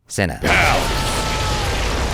Cinna.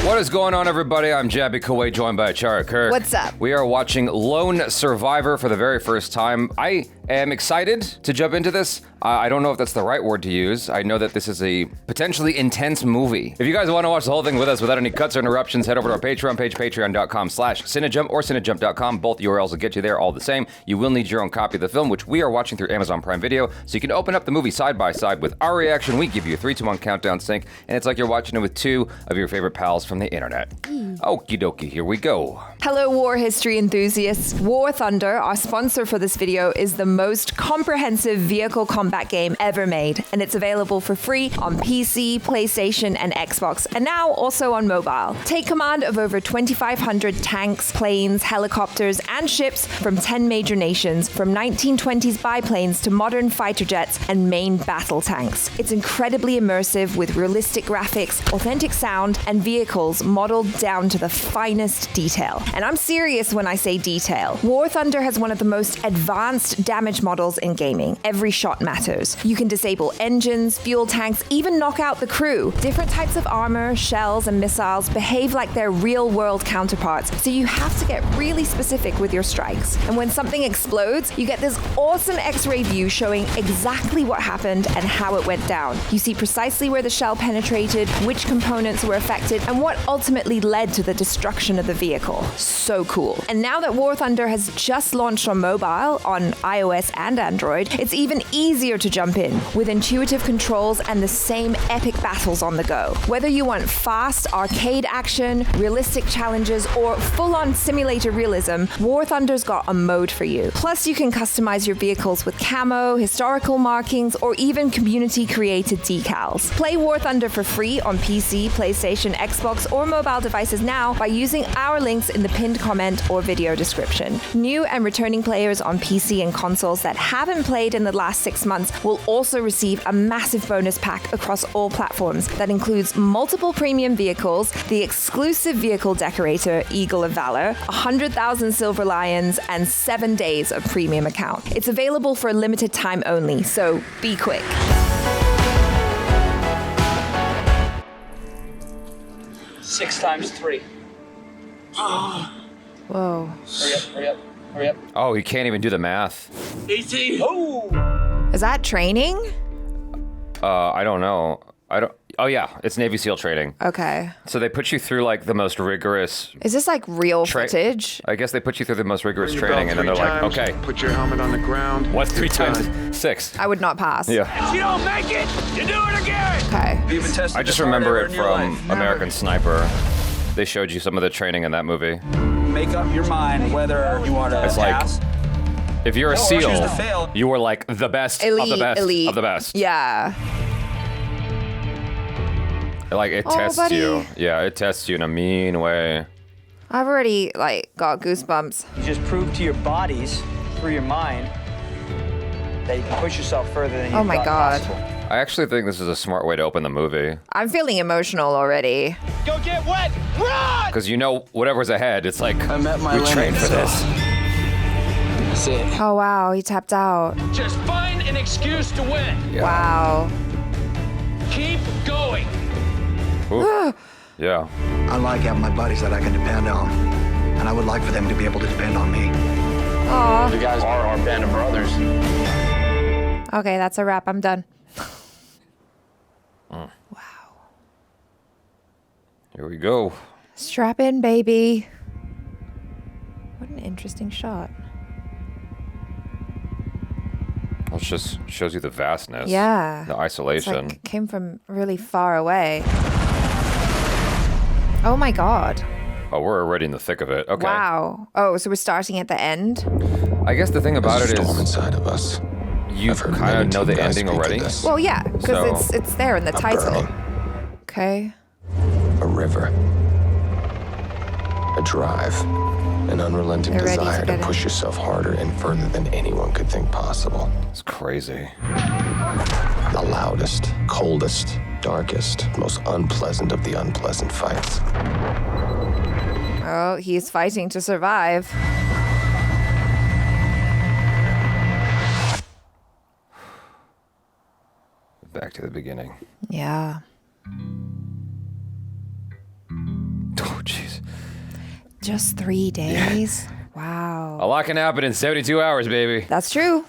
What is going on, everybody? I'm Jaby Koay, joined by Achara Kirk. What's up? We are watching Lone Survivor for the very first time. I am excited to jump into this. I don't know if that's the right word to use. I know that this is a potentially intense movie. If you guys want to watch the whole thing with us without any cuts or interruptions, head over to our Patreon page, patreon.com/cinejump or cinejump.com. Both URLs will get you there all the same. You will need your own copy of the film, which we are watching through Amazon Prime Video, so you can open up the movie side by side with our reaction. We give you a 3, 2, 1 countdown sync, and it's like you're watching it with two of your favorite pals from the internet. Okie dokie, here we go. Hello, war history enthusiasts. War Thunder, our sponsor for this video, is the most comprehensive vehicle combat game ever made, and it's available for free on PC, PlayStation, and Xbox, and now also on mobile. Take command of over 2,500 tanks, planes, helicopters, and ships from 10 major nations, from 1920s biplanes to modern fighter jets and main battle tanks. It's incredibly immersive with realistic graphics, authentic sound, and vehicles modeled down to the finest detail. And I'm serious when I say detail. War Thunder has one of the most advanced damage models in gaming. Every shot matters. You can disable engines, fuel tanks, even knock out the crew. Different types of armor, shells, and missiles behave like their real-world counterparts, so you have to get really specific with your strikes. And when something explodes, you get this awesome X-ray view showing exactly what happened and how it went down. You see precisely where the shell penetrated, which components were affected, and what ultimately led to the destruction of the vehicle. So cool. And now that War Thunder has just launched on mobile, on iOS and Android, it's even easier to jump in, with intuitive controls and the same epic battles on the go. Whether you want fast arcade action, realistic challenges, or full-on simulator realism, War Thunder's got a mode for you. Plus, you can customize your vehicles with camo, historical markings, or even community-created decals. Play War Thunder for free on PC, PlayStation, Xbox, or mobile devices now by using our links in the pinned comment or video description. New and returning players on PC and consoles that haven't played in the last 6 months will also receive a massive bonus pack across all platforms that includes multiple premium vehicles, the exclusive vehicle decorator Eagle of Valor, 100,000 Silver Lions, and 7 days of premium account. It's available for a limited time only, so be quick. 6 times 3. Whoa. Hurry up. Oh, he can't even do the math. 18. Oh! Is that training? I don't know. Oh yeah, it's Navy SEAL training. Okay. So they put you through like the most rigorous... Is this like real footage? I guess they put you through the most rigorous training, and then they're like, okay. Put your helmet on the ground. What's 3 times 6? I would not pass. Yeah. If you don't make it, you do it again! Okay. Have you been tested I just this hard remember ever it in your from life? American Sniper. They showed you some of the training in that movie. Make up your mind whether you want to It's like, pass. if you're a choose to SEAL, fail. you were like the best of the best elite. of the best. Yeah. Like, it tests buddy. you. Yeah, it tests you in a mean way. I've already got goosebumps. You just prove to your bodies, through your mind, that you can push yourself further than you Oh my thought God. possible. I actually think this is a smart way to open the movie. I'm feeling emotional already. Go get wet! Run! Because you know whatever's ahead, it's like, I met my we trained for limit, this. That's it. Oh wow, he tapped out. Just find an excuse to win. Yeah. Wow. Keep going. Ooh. Yeah. I like having my buddies that I can depend on, and I would like for them to be able to depend on me. Aw. You guys are our band of brothers. Okay, that's a wrap. I'm done. Wow. Here we go. Strap in, baby. What an interesting shot. Well, it just shows you the vastness. Yeah. The It's isolation. like came from really far away. Oh my God. Oh, we're already in the thick of it. Okay. Wow. Oh, so we're starting at the end? I guess the thing about There's it a storm is inside of us. you I've heard kind many of know the team guys ending speak of already. this. Well, yeah, because So- it's there in the A title. burning, Okay. a river, a drive, an unrelenting They're ready to desire to get in. push yourself harder and further than anyone could think possible. It's crazy. The loudest, coldest, darkest, most unpleasant of the unpleasant fights. Oh, he's fighting to survive. Back to the beginning. Yeah. jeez. Just 3 days? Wow. A lot can happen in 72 hours, baby. That's true.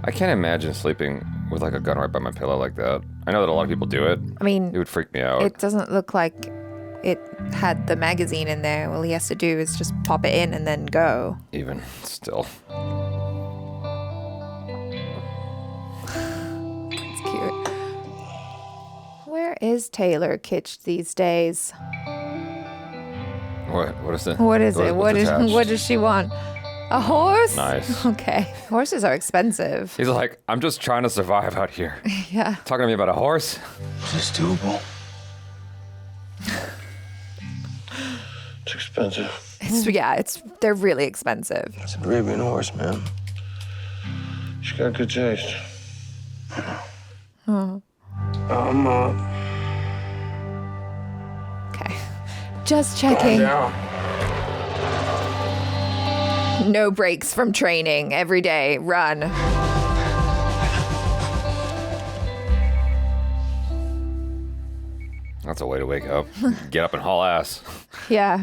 I can't imagine sleeping with like a gun right by my pillow like that. I know that a lot of people do it. I mean, It would freak me out. it doesn't look like it had the magazine in there. All he has to do is just pop it in and then go. Even still. It's cute. Where is Taylor Kitsch these days? What is it? What is it? what's attached? What does she want? A horse? Nice. Okay. Horses are expensive. He's like, I'm just trying to survive out here. Yeah. Talking to me about a horse? Is this doable? It's expensive. They're really expensive. It's an Arabian horse, man. She's got good taste. Okay. Just checking. No breaks from training. Every day. Run. That's a way to wake up. Get up and haul ass. Yeah.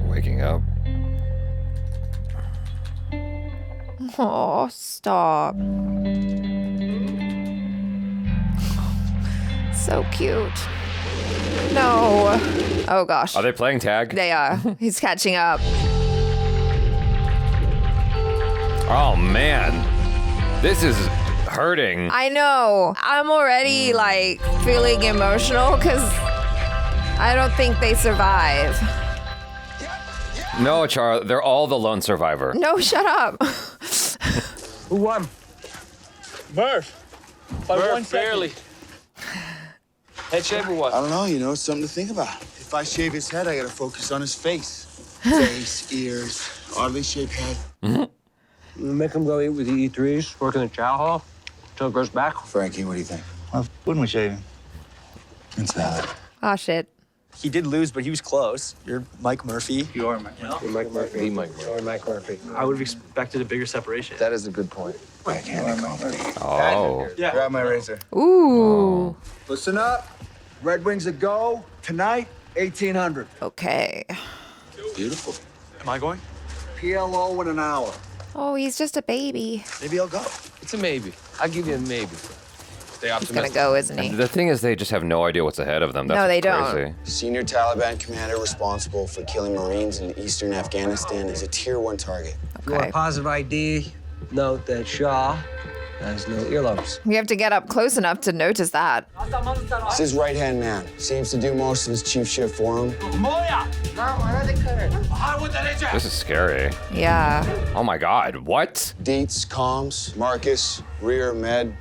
Waking up. Oh, stop. So cute. No. Oh, gosh. Are they playing tag? They are. He's catching up. Oh, man. This is hurting. I know. I'm already, like, feeling emotional because I don't think they survive. No, Achara, they're all the lone survivor. No, shut up. Who won? Murph. By Murph, 1 second. barely. Head shaver what? I don't know, it's something to think about. If I shave his head, I gotta focus on his face. Face, ears, oddly shaped head. Make him go eat with the E3s, work in the chow hall, till it grows back. Frankie, what do you think? Well, wouldn't we shave him? It's valid. Oh, shit. He did lose, but he was close. You're Mike Murphy. You are, Mike. You're Mike Murphy. Be Mike Murphy. Or Mike Murphy. I would have expected a bigger separation. That is a good point. Why can't I call Murphy? Oh. Yeah. Grab my razor. Ooh. Listen up. Red Wings a go. Tonight, 1800. Okay. Beautiful. Am I going? PLO in an hour. Oh, he's just a baby. Maybe I'll go. It's a maybe. I'll give you a maybe. Stay He's optimistic. gonna go, isn't he? The thing is, they just have no idea what's ahead of them. That's No, they crazy. don't. Senior Taliban commander responsible for killing Marines in eastern Afghanistan is a Tier 1 target. If you want Okay. a positive ID, note that Shaw has no earlobes. We have to get up close enough to notice that. It's his right-hand man. Seems to do most of his chief shift for him. This is scary. Yeah. Oh my God, what? Dietz, comms, Marcus, rear, med,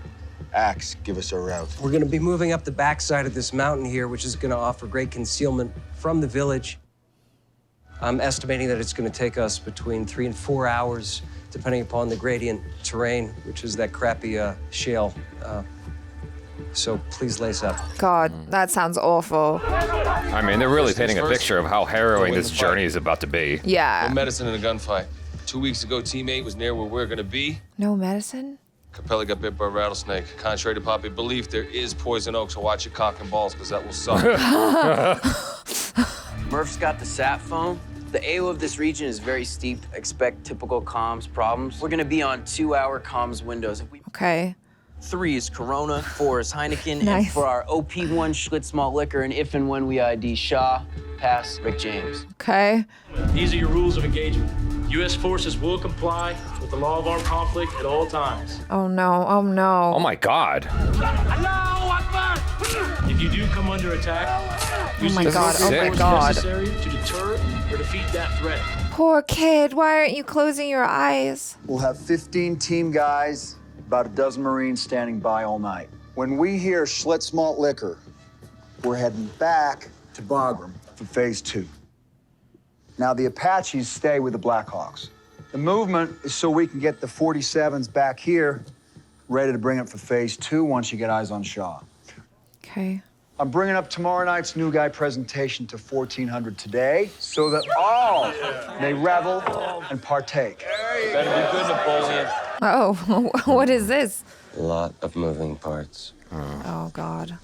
Axe, give us a route. We're going to be moving up the backside of this mountain here, which is going to offer great concealment from the village. I'm estimating that it's going to take us between 3 and 4 hours, depending upon the gradient terrain, which is that crappy shale. So please lace up. God, that sounds awful. I mean, they're really painting a first. picture of how harrowing Win this the fight. journey is about to be. No Yeah. medicine in a gunfight. 2 weeks ago, teammate was near where we're gonna be. No medicine? Capella got bit by a rattlesnake. Contrary to popular belief, there is poison oak, so watch your cock and balls, because that will suck. Murph's got the sat phone. The AO of this region is very steep. Expect typical comms problems. We're gonna be on 2-hour comms windows. If we Okay. 3 is Corona, 4 is Heineken, Nice. and for our OP1 Schlitz malt liquor, and if and when we ID Shaw, pass Rick James. Okay. These are your rules of engagement. U.S. forces will comply with the law of armed conflict at all times. Oh no. Oh no. Oh my God. If you do come under attack, use my the God, oh my force God. necessary to deter or defeat that threat. Poor kid. Why aren't you closing your eyes? We'll have 15 team guys, about a dozen Marines standing by all night. When we hear Schlitz malt liquor, we're heading back to Bagram for phase 2. Now, the Apaches stay with the Blackhawks. The movement is so we can get the 47s back here, ready to bring it for phase 2 once you get eyes on Shaw. Okay. I'm bringing up tomorrow night's new guy presentation to 1400 today so that all may revel and partake. Better be good, Napoleon. Oh, what is this? A lot of moving parts. Oh God.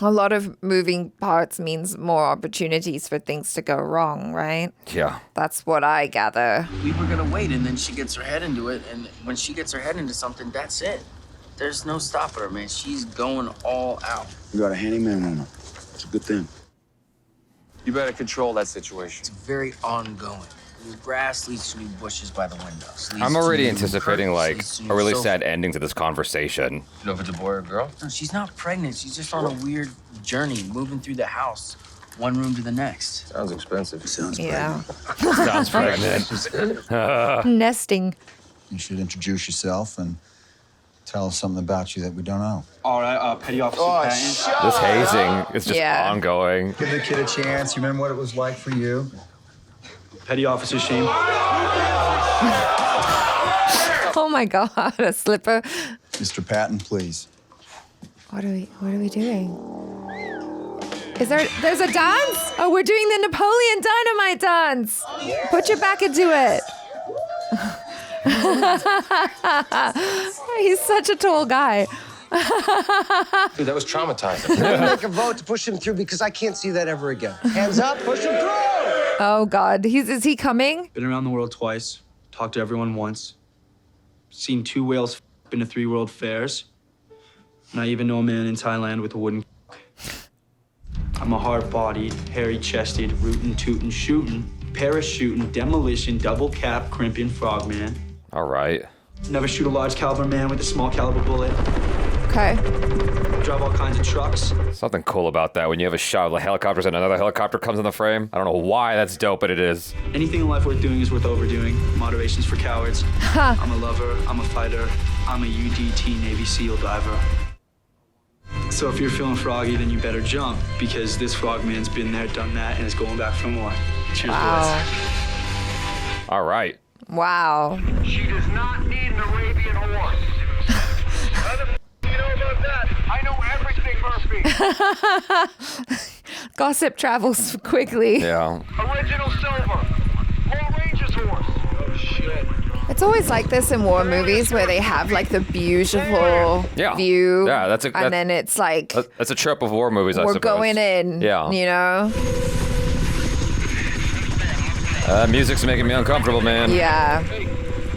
A lot of moving parts means more opportunities for things to go wrong, right? Yeah. That's what I gather. We were gonna wait, and then she gets her head into it, and when she gets her head into something, that's it. There's no stopping her, man. She's going all out. You got a handyman woman. It's a good thing. You better control that situation. It's very ongoing. New grass leads to new bushes by the windows. I'm already anticipating like a really sad ending to this conversation. You know if it's a boy or girl? No, she's not pregnant. She's just on a weird journey, moving through the house, one room to the next. Sounds expensive. Sounds Yeah. Sounds pregnant. Nesting. You should introduce yourself and tell us something about you that we don't know. All right, Petty Officer Patton. This hazing is just Yeah. ongoing. Give the kid a chance. You remember what it was like for you? Petty Officer Shame. Oh my God, a slipper. Mr. Patton, please. What are we doing? There's a dance? Oh, we're doing the Napoleon Dynamite dance. Put your back into it. He's such a tall guy. Dude, that was traumatizing. Make a vote to push him through because I can't see that ever again. Hands up, push him through! Oh God, is he coming? Been around the world twice. Talked to everyone once. Seen 2 whales been to 3 world fairs. And I even know a man in Thailand with a wooden. I'm a hard-bodied, hairy-chested, rootin', tootin', shootin', parachuting, demolition, double cap, crimping frogman. All right. Never shoot a large caliber man with a small caliber bullet. Okay. Drive all kinds of trucks. Something cool about that when you have a shot of the helicopters and another helicopter comes in the frame. I don't know why that's dope, but it is. Anything in life worth doing is worth overdoing. Moderation's for cowards. I'm a lover, I'm a fighter, I'm a UDT Navy SEAL diver. So if you're feeling froggy, then you better jump because this frogman's been there, done that, and is going back for more. Cheers, boys. All right. Wow. She does not need an Arabian horse. How the you know about that? I know everything, Murphy. Gossip travels quickly. Yeah. Original silver. Lone Ranger's horse. Oh, shit. It's always like this in war movies where they have like the beautiful view. Yeah, that's and then it's like that's a trope of war movies, I we're suppose. going in. Yeah. You know? Music's making me uncomfortable, man. Yeah. Hey,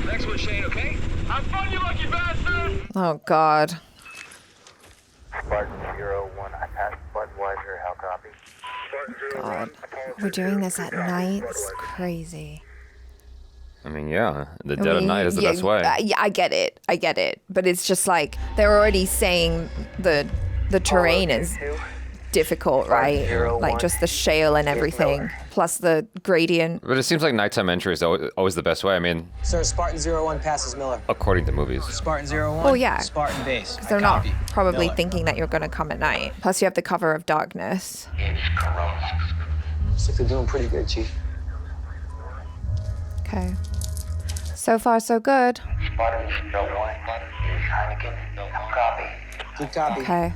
next one, Shane, okay? Have fun, you lucky bastard! Oh God. Spartan 01, I passed Budweiser, how copy? God. We're doing this at night? It's crazy. I mean, yeah, the dead of night is the best way. Yeah, I get it. But it's just like they're already saying the terrain is difficult, right? Like just the shale and everything, plus the gradient. But it seems like nighttime entry is always the best way. I mean, Sir, Spartan 01 passes Miller. according to movies. Spartan 01. Oh yeah. Spartan base. Because they're not probably thinking that you're going to come at night. Plus you have the cover of darkness. Looks like they're doing pretty good, Chief. Okay. So far, so good. Spartan 01 is Heineken, how copy? Good copy. Okay.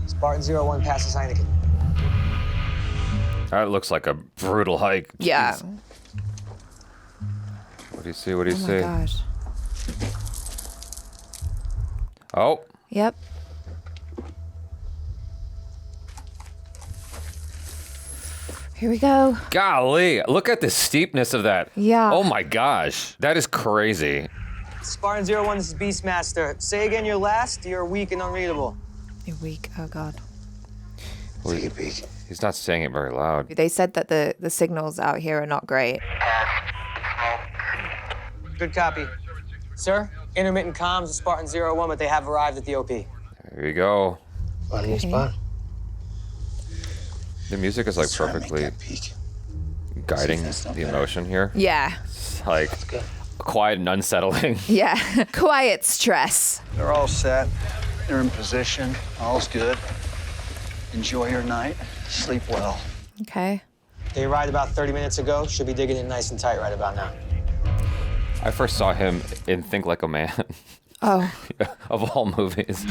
Spartan 01 passes Heineken. That looks like a brutal hike. Yeah. Jeez. What do you see? What do you Oh see? my gosh. Oh. Yep. Here we go. Golly, look at the steepness of that. Yeah. Oh my gosh, that is crazy. Spartan 01, this is Beastmaster. Say again your last. You're weak and unreadable. You're weak. Oh God. Take a peek. He's not saying it very loud. They said that the signals out here are not great. Good copy. Sir, intermittent comms of Spartan 01, but they have arrived at the OP. Here you go. Find me a spot. The music is like Let's try to make perfectly that peek. guiding that's not the bad. emotion here. Yeah. It's like quiet and unsettling. Yeah. Quiet stress. They're all set. They're in position. All's good. Enjoy your night. Sleep well. Okay. They arrived about 30 minutes ago. Should be digging in nice and tight right about now. I first saw him in Think Like a Man. Oh. Of all movies.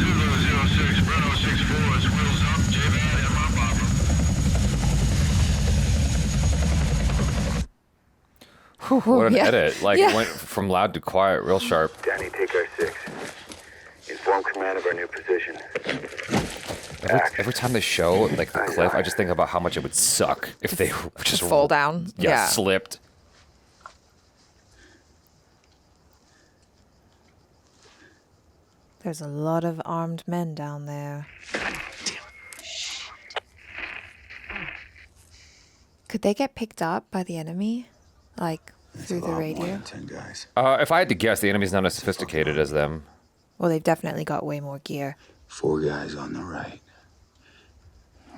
What an edit. Like, it went from loud to quiet, real sharp. Danny, take our 6. Inform command of our new position. Every time they show like the cliff, I just think about how much it would suck if they just fall down. Yeah, slipped. There's a lot of armed men down there. Could they get picked up by the enemy? Like, through the radio? 10 guys. If I had to guess, the enemy's not as sophisticated as them. Well, they've definitely got way more gear. 4 guys on the right.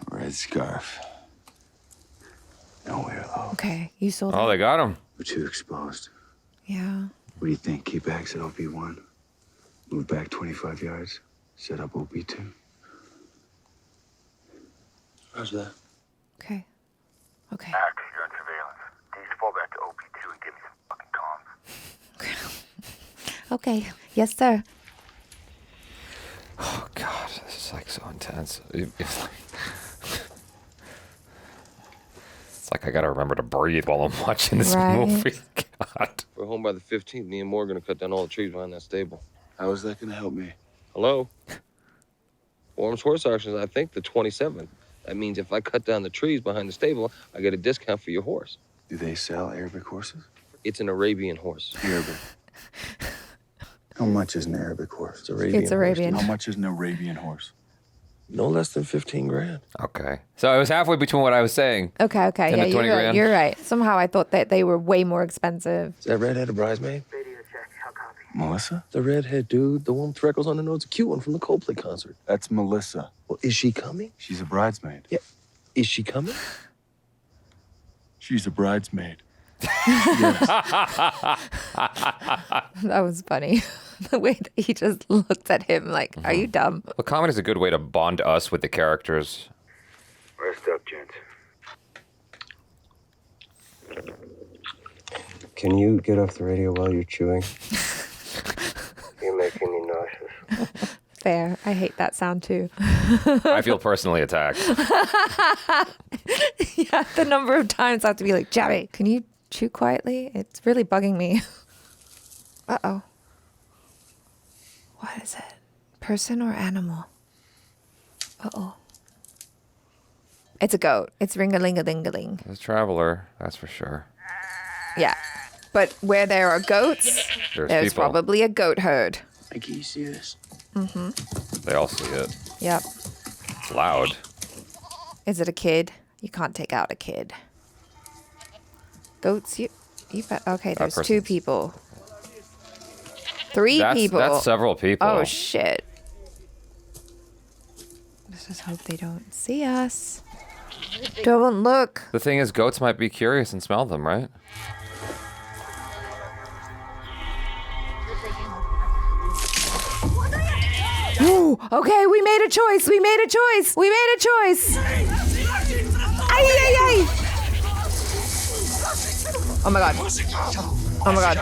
Red scarf. Nowhere low. Okay, you saw that? Oh, they got him. We're too exposed. Yeah. What do you think? Keep X at OP1. Move back 25 yards. Set up OP2. How's that? Okay. Okay. Axe, you're on surveillance. Please fall back to OP2 and give me some fucking comms. Okay. Yes, sir. Oh God, this is like so intense. It's like I gotta remember to breathe while I'm watching this movie. God. We're home by the 15th. Me and Moore are gonna cut down all the trees behind that stable. How is that gonna help me? Hello? Form's horse auctions, I think the 27th. That means if I cut down the trees behind the stable, I get a discount for your horse. Do they sell Arabic horses? It's an Arabian horse. Arabic. How much is an Arabic horse? It's Arabian. It's Arabian. How much is an Arabian horse? No less than 15 grand. Okay. So I was halfway between what I was saying. Okay, okay. 10 Yeah, to you're 20 right. grand. You're right. Somehow I thought that they were way more expensive. Is that redhead a bridesmaid? Melissa? The redhead dude, the one with freckles on the nose, a cute one from the Coldplay concert. That's Melissa. Well, is she coming? She's a bridesmaid. Yeah. Is she coming? She's a bridesmaid. That was funny. The way that he just looked at him like, are you dumb? Well, comedy is a good way to bond us with the characters. Rest up, gents. Can you get off the radio while you're chewing? You're making me nauseous. Fair. I hate that sound too. I feel personally attacked. Yeah, the number of times I have to be like, Jaby, can you chew quietly? It's really bugging me. Uh-oh. What is it? Person or animal? Uh-oh. It's a goat. It's ring-a-ling-a-ling-a-ling. It's a traveler, that's for sure. Yeah. But where there are goats, there's people. probably a goat herd. Hey, can you see this? Mm-hmm. They all see it. Yep. It's loud. Is it a kid? You can't take out a kid. Goats, you bet. Okay, there's 2 people. 3 people. That's several people. Oh, shit. Let's just hope they don't see us. Don't look. The thing is, goats might be curious and smell them, right? Ooh, okay, we made a choice. We made a choice. We made a choice. Ay, ay, ay. Oh my god. Oh my god.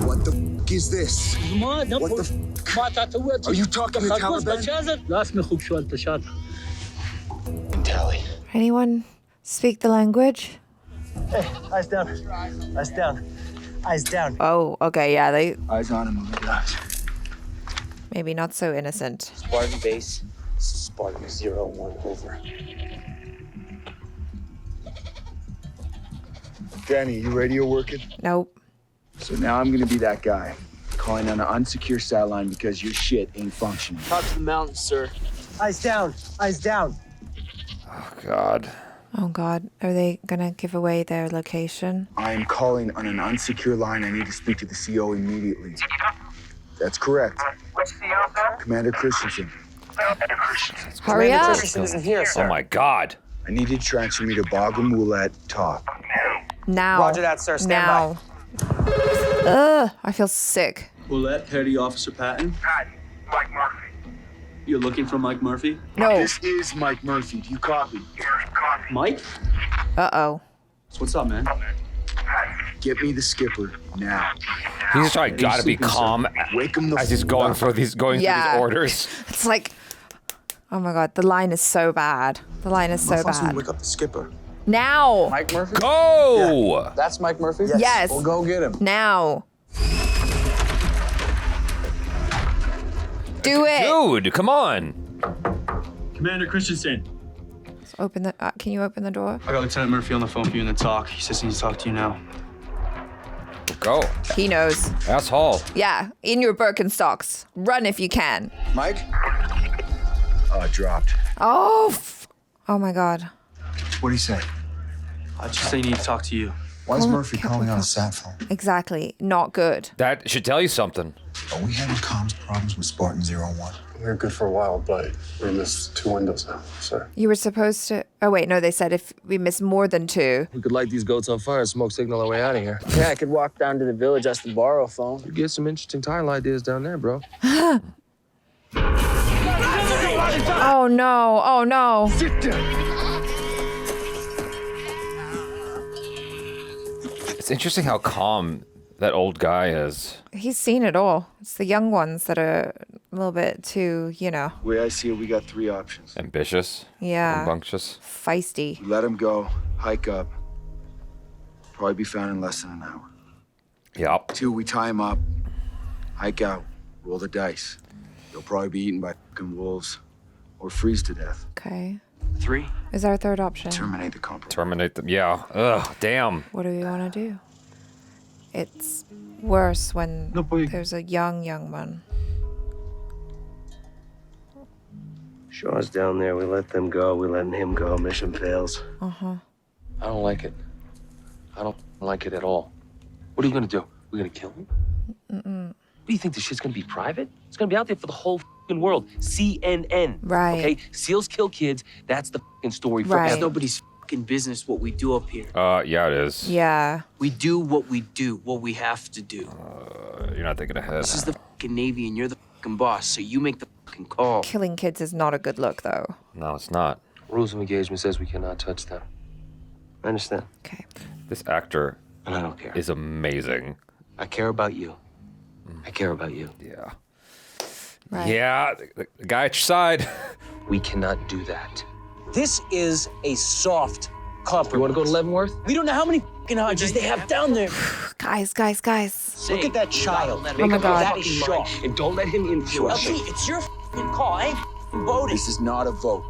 What the f is this? What the f? Are you talking to Taliban? Tally. Anyone speak the language? Hey, eyes down. Eyes down. Eyes down. Oh, okay, yeah, they Eyes on him, guys. maybe not so innocent. Spartan base. Spartan 01 over. Danny, you radio working? Nope. So now I'm gonna be that guy, calling on an unsecure satellite because your shit ain't functioning. Talk to the mountains, sir. Eyes down. Eyes down. Oh, God. Oh god, are they gonna give away their location? I am calling on an unsecure line. I need to speak to the CO immediately. That's correct. Which CO, sir? Commander Kristensen. Hurry up! Isn't here, sir. Oh, my God. I need you to transfer me to Bagram Roulette Top. Now. Roger that, sir. Stand now. Ugh, I feel sick. Willette, Petty Officer Patton. Pat, Mike Murphy. You're looking for Mike Murphy? No. This is Mike Murphy. Do you copy? Here's copy. Mike? Uh-oh. So what's up, man? Get me the skipper now. He's just like, gotta be calm Wake him the as he's f- going up. through these orders. It's like, oh my god, the line is so bad. The line is so bad. Wake up the skipper. Now! Mike Murphy? Go! That's Mike Murphy? Yes. We'll go get him. Now. Do it. Dude, come on. Commander Kristensen. Let's open the. Can you open the door? I got Lieutenant Murphy on the phone for you in the talk. He says he needs to talk to you now. Go. He knows. Asshole. Yeah, in your Birkenstocks. Run if you can. Mike? Dropped. Oh. Oh my God. What'd he say? I just say he needs to talk to you. Why is Murphy calling on a sat phone? Exactly. Not good. That should tell you something. Are we having comms problems with Spartan 01? We were good for a while, but we missed 2 windows now, sir. You were supposed to. Oh wait, no. They said if we miss more than 2. We could light these goats on fire and smoke signal our way out of here. Yeah, I could walk down to the village, ask to borrow a phone. You get some interesting tile ideas down there, bro. Oh no. Oh no. Sit down. It's interesting how calm that old guy is. He's seen it all. It's the young ones that are a little bit too, you know. The way I see it, we got 3 options. Ambitious. Yeah. Rambunctious. Feisty. We let him go, hike up. Probably be found in less than an hour. Yep. 2, we tie him up, hike out, roll the dice. He'll probably be eaten by fucking wolves or freeze to death. Okay. 3. Is our third option. Terminate the compromise. Terminate them. Yeah. Ugh, damn. What do we want to do? It's worse when there's a young one. Shaw's down there. We let them go. We letting him go. Mission fails. Uh-huh. I don't like it. I don't like it at all. What are you gonna do? We're gonna kill him? Mm-mm. What do you think, this shit's gonna be private? It's gonna be out there for the whole fucking world. CNN. Right. Okay? SEALs kill kids. That's the fucking story. Right. It's nobody's fucking business what we do up here. Yeah, it is. Yeah. We do what we do, what we have to do. You're not thinking ahead. This is the fucking Navy and you're the fucking boss, so you make the fucking call. Killing kids is not a good look, though. No, it's not. Rules of engagement says we cannot touch them. I understand. Okay. This actor And I don't care. is amazing. I care about you. I care about you. Yeah. Right. Yeah, the guy at your side. We cannot do that. This is a soft compromise. You wanna go to Leavenworth? We don't know how many fucking Hodges they have down there. Guys. Look at that child. Oh my God. That is Shaw. And don't let him influence LT, you. it's your fucking call. I ain't fucking voting. This is not a vote.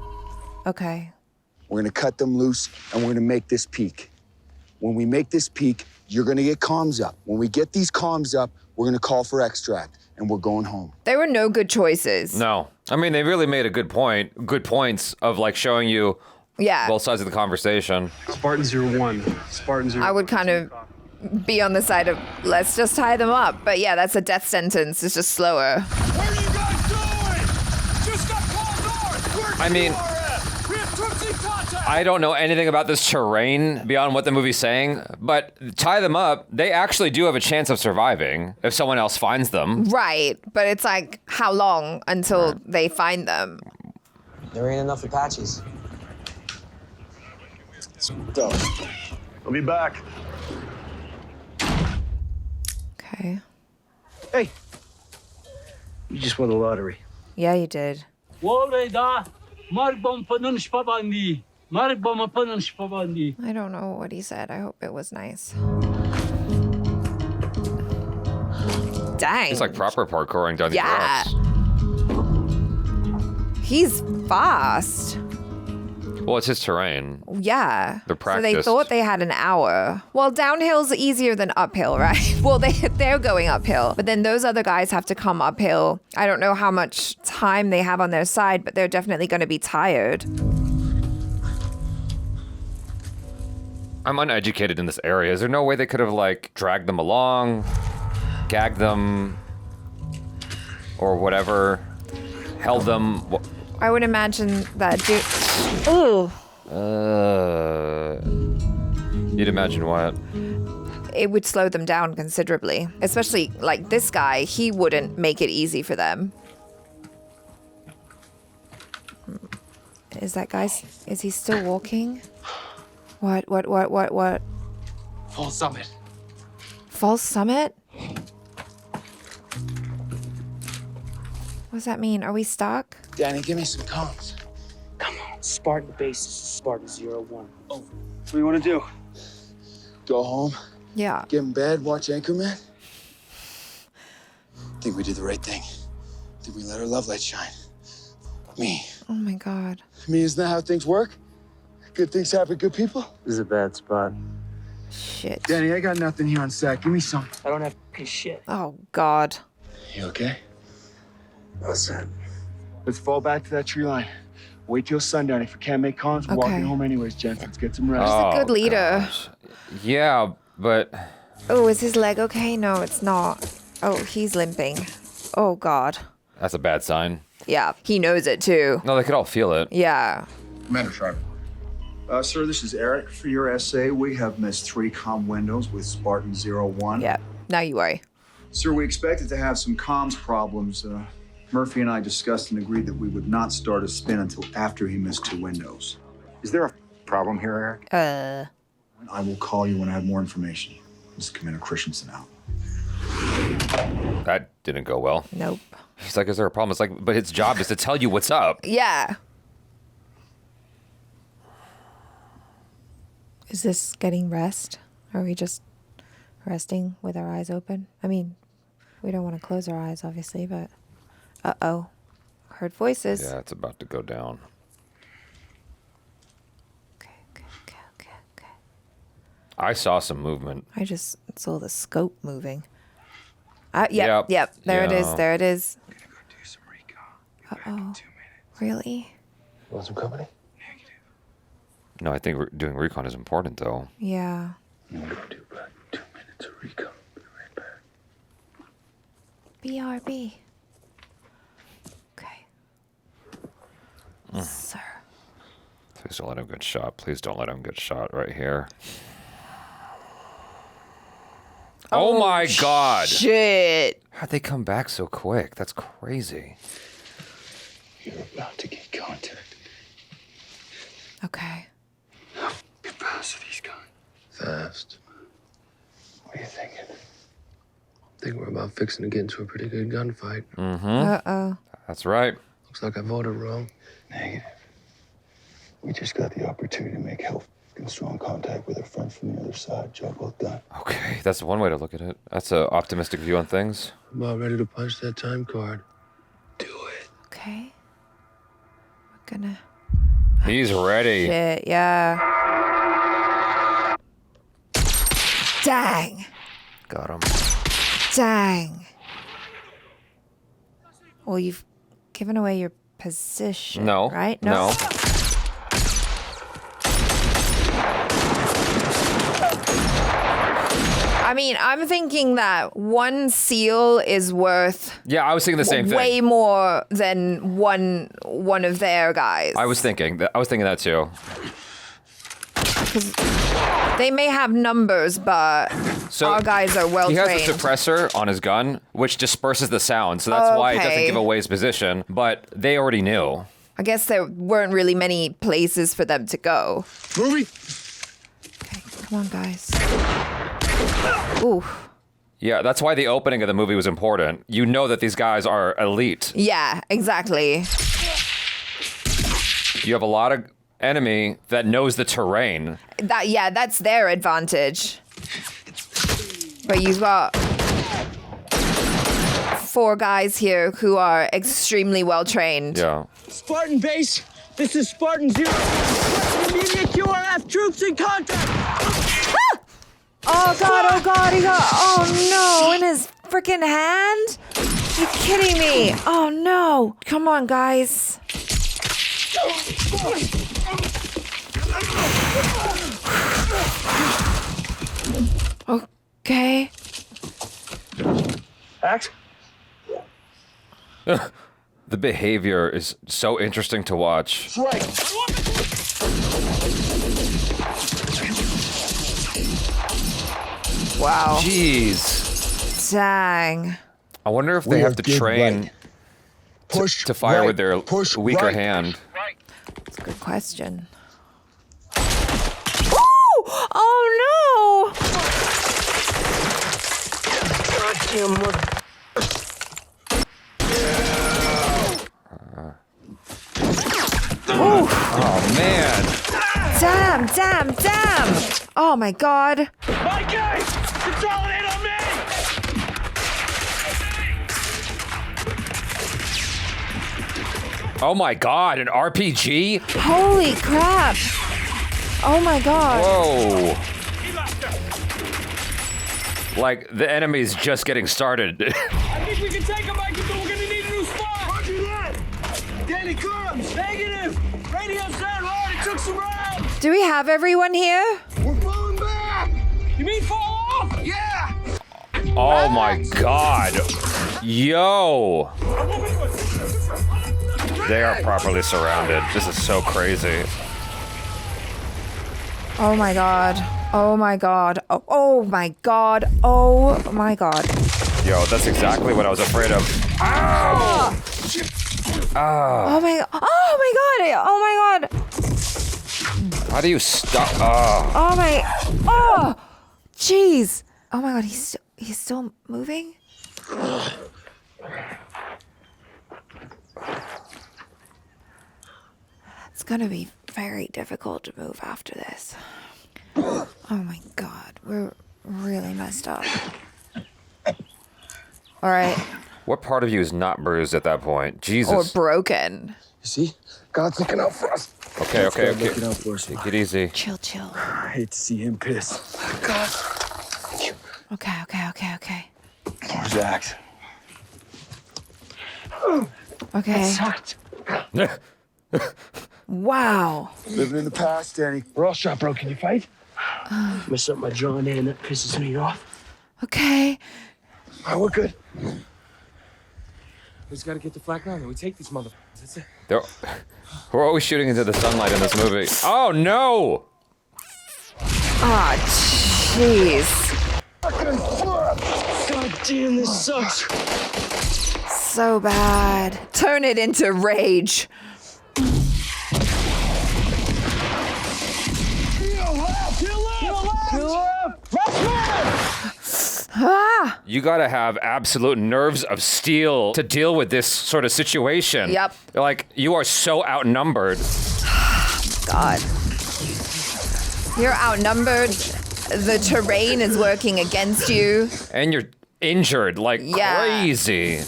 Okay. We're gonna cut them loose and we're gonna make this peak. When we make this peak, you're gonna get comms up. When we get these comms up, we're gonna call for extract and we're going home. There were no good choices. No. I mean, they really made a good points of like showing you Yeah. both sides of the conversation. Spartan 01. Spartan 01. I would kind of be on the side of let's just tie them up. But yeah, that's a death sentence. It's just slower. What are you guys doing? Just got called north. I mean, We have troops in contact. I don't know anything about this terrain beyond what the movie's saying, but tie them up, they actually do have a chance of surviving if someone else finds them. Right. But it's like, how long until they find them? There ain't enough Apaches. Go. I'll be back. Okay. Hey, you just won the lottery. Yeah, you did. I don't know what he said. I hope it was nice. Dang. It's like proper parkouring down these Yeah. rocks. He's fast. Well, it's his terrain. Yeah. They're So they practiced. thought they had an hour. Well, downhill's easier than uphill, right? Well, they're going uphill, but then those other guys have to come uphill. I don't know how much time they have on their side, but they're definitely going to be tired. I'm uneducated in this area. Is there no way they could have like dragged them along, gagged them, or whatever, held them? I would imagine that dude. Ooh. You'd imagine what? It would slow them down considerably. Especially like this guy, he wouldn't make it easy for them. Is that guy, is he still walking? What? Full summit. False Summit? What does that mean? Are we stuck? Danny, give me some comms. Come on, Spartan base. This is Spartan 01. Over. What do you want to do? Go home, Yeah. get in bed, watch Anchorman? Think we did the right thing. Did we let our love light shine? Me. Oh my God. I mean, isn't that how things work? Good things happen to good people? This is a bad spot. Shit. Danny, I got nothing here on set. Give me some. I don't have shit. Oh God. You okay? All set. Let's fall back to that tree line. Wait till sundown. If we can't make comms, we're walking home anyways, gents. Let's get some rest. He's a good leader. Gosh. Yeah, but Oh, is his leg okay? No, it's not. Oh, he's limping. Oh God. that's a bad sign. Yeah, he knows it too. No, they could all feel it. Yeah. Commander Sharp. Sir, this is Erik. For your essay, we have missed 3 comm windows with Spartan 01. Yeah. Now you worry. Sir, we expected to have some comms problems. Murphy and I discussed and agreed that we would not start a spin until after he missed 2 windows. Is there a problem here, Erik? I will call you when I have more information. This is Commander Kristensen out. That didn't go well. Nope. He's like, is there a problem? It's like, but his job is to tell you what's up. Yeah. Is this getting rest? Are we just resting with our eyes open? I mean, we don't want to close our eyes, obviously, but... Uh-oh. Heard voices. Yeah, it's about to go down. Okay. I saw some movement. I just saw the scope moving. Yep. There it is. There it is. I'm gonna go do some recon. Uh-oh. 2 minutes. Really? Want some company? No, I think doing recon is important, though. Yeah. I'm gonna go do about 2 minutes of recon. Be right back. BRB. Okay. Sir. Please don't let him get shot. Please don't let him get shot right here. Oh my God. Shit. How'd they come back so quick? That's crazy. You're about to get contacted. Okay. How fast are these guys? Fast. What are you thinking? I think we're about fixing to get into a pretty good gunfight. Mm-hmm. Uh-oh. That's right. Looks like I voted wrong. Negative. We just got the opportunity to make hell f***ing strong contact with our friends from the other side. Job well done. Okay, that's one way to look at it. That's an optimistic view on things. I'm about ready to punch that time card. Do it. Okay. We're gonna... He's ready. Shit, yeah. Dang. Got him. Dang. Well, you've given away your position, No. right? No. I mean, I'm thinking that 1 seal is worth Yeah, I was thinking the same thing. way more than one of their guys. I was thinking that too. They may have numbers, but our guys are well He trained. has a suppressor on his gun, which disperses the sound, so that's why it doesn't Okay. give away his position. But they already knew. I guess there weren't really many places for them to go. Movie. Okay, come on, guys. Ooh. Yeah, that's why the opening of the movie was important. You know that these guys are elite. Yeah, exactly. You have a lot of enemy that knows the terrain. That's their advantage. But you've got 4 guys here who are extremely well trained. Yeah. Spartan base, this is Spartan 0. Immediate QRF troops in contact. Oh God, he got, oh no, in his freaking hand? You kidding me? Oh no. Come on, guys. Okay. Axe? The behavior is so interesting to watch. Wow. Jeez. Dang. I wonder if they have to train to fire with their weaker hand. That's a good question. Ooh! Oh no! Goddamn mother. Oh man. Damn! Oh my God. Vikings! Consolidate on me! Oh my god, an RPG? Holy crap. Oh my god. Whoa. Like, the enemy's just getting started. I think we can take him, Mike, but we're gonna need a new spot. Roger that. Danny comes. Negative. Radio's down right. It took some rounds. Do we have everyone here? We're falling back. You mean fall off? Yeah. Oh my god. Yo. They are properly surrounded. This is so crazy. Oh my god. Oh my god. Oh my god. Oh my god. Yo, that's exactly what I was afraid of. Ow! Oh my god. Oh my god. Oh my god. How do you stop? Oh my. Oh. Jeez. Oh my god. He's still moving? It's gonna be very difficult to move after this. Oh my god, we're really messed up. All right. What part of you is not bruised at that point? Jesus. Or broken. You see? God's looking out for us. Okay. Looking out for us. Take it easy. Chill. I hate to see him pissed. God. Okay. Where's Axe? Okay. Wow. Living in the past, Danny. We're all shot, bro. Can you fight? Mess up my jaw, man. That pisses me off. Okay. Oh, we're good. We just gotta get the flat ground and we take these motherfuckers. That's it. We're always shooting into the sunlight in this movie. Oh no! Ah, jeez. God damn, this sucks. So bad. Turn it into rage. Ah! You gotta have absolute nerves of steel to deal with this sort of situation. Yep. Like, you are so outnumbered. God. You're outnumbered. The terrain is working against you. And you're injured like crazy.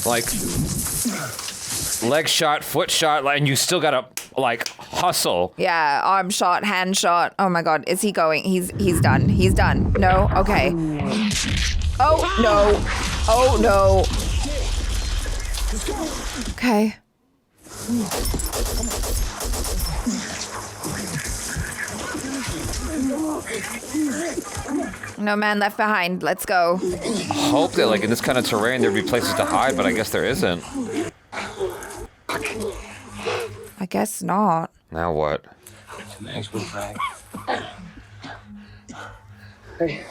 Like, leg shot, foot shot, and you still gotta, like, hustle. Yeah, arm shot, hand shot. Oh my god, is he going? He's done. He's done. No? Okay. Oh, no. Oh, no. Okay. No man left behind. Let's go. Hope that, like, in this kind of terrain, there'd be places to hide, but I guess there isn't. I guess not. Now what? Hey.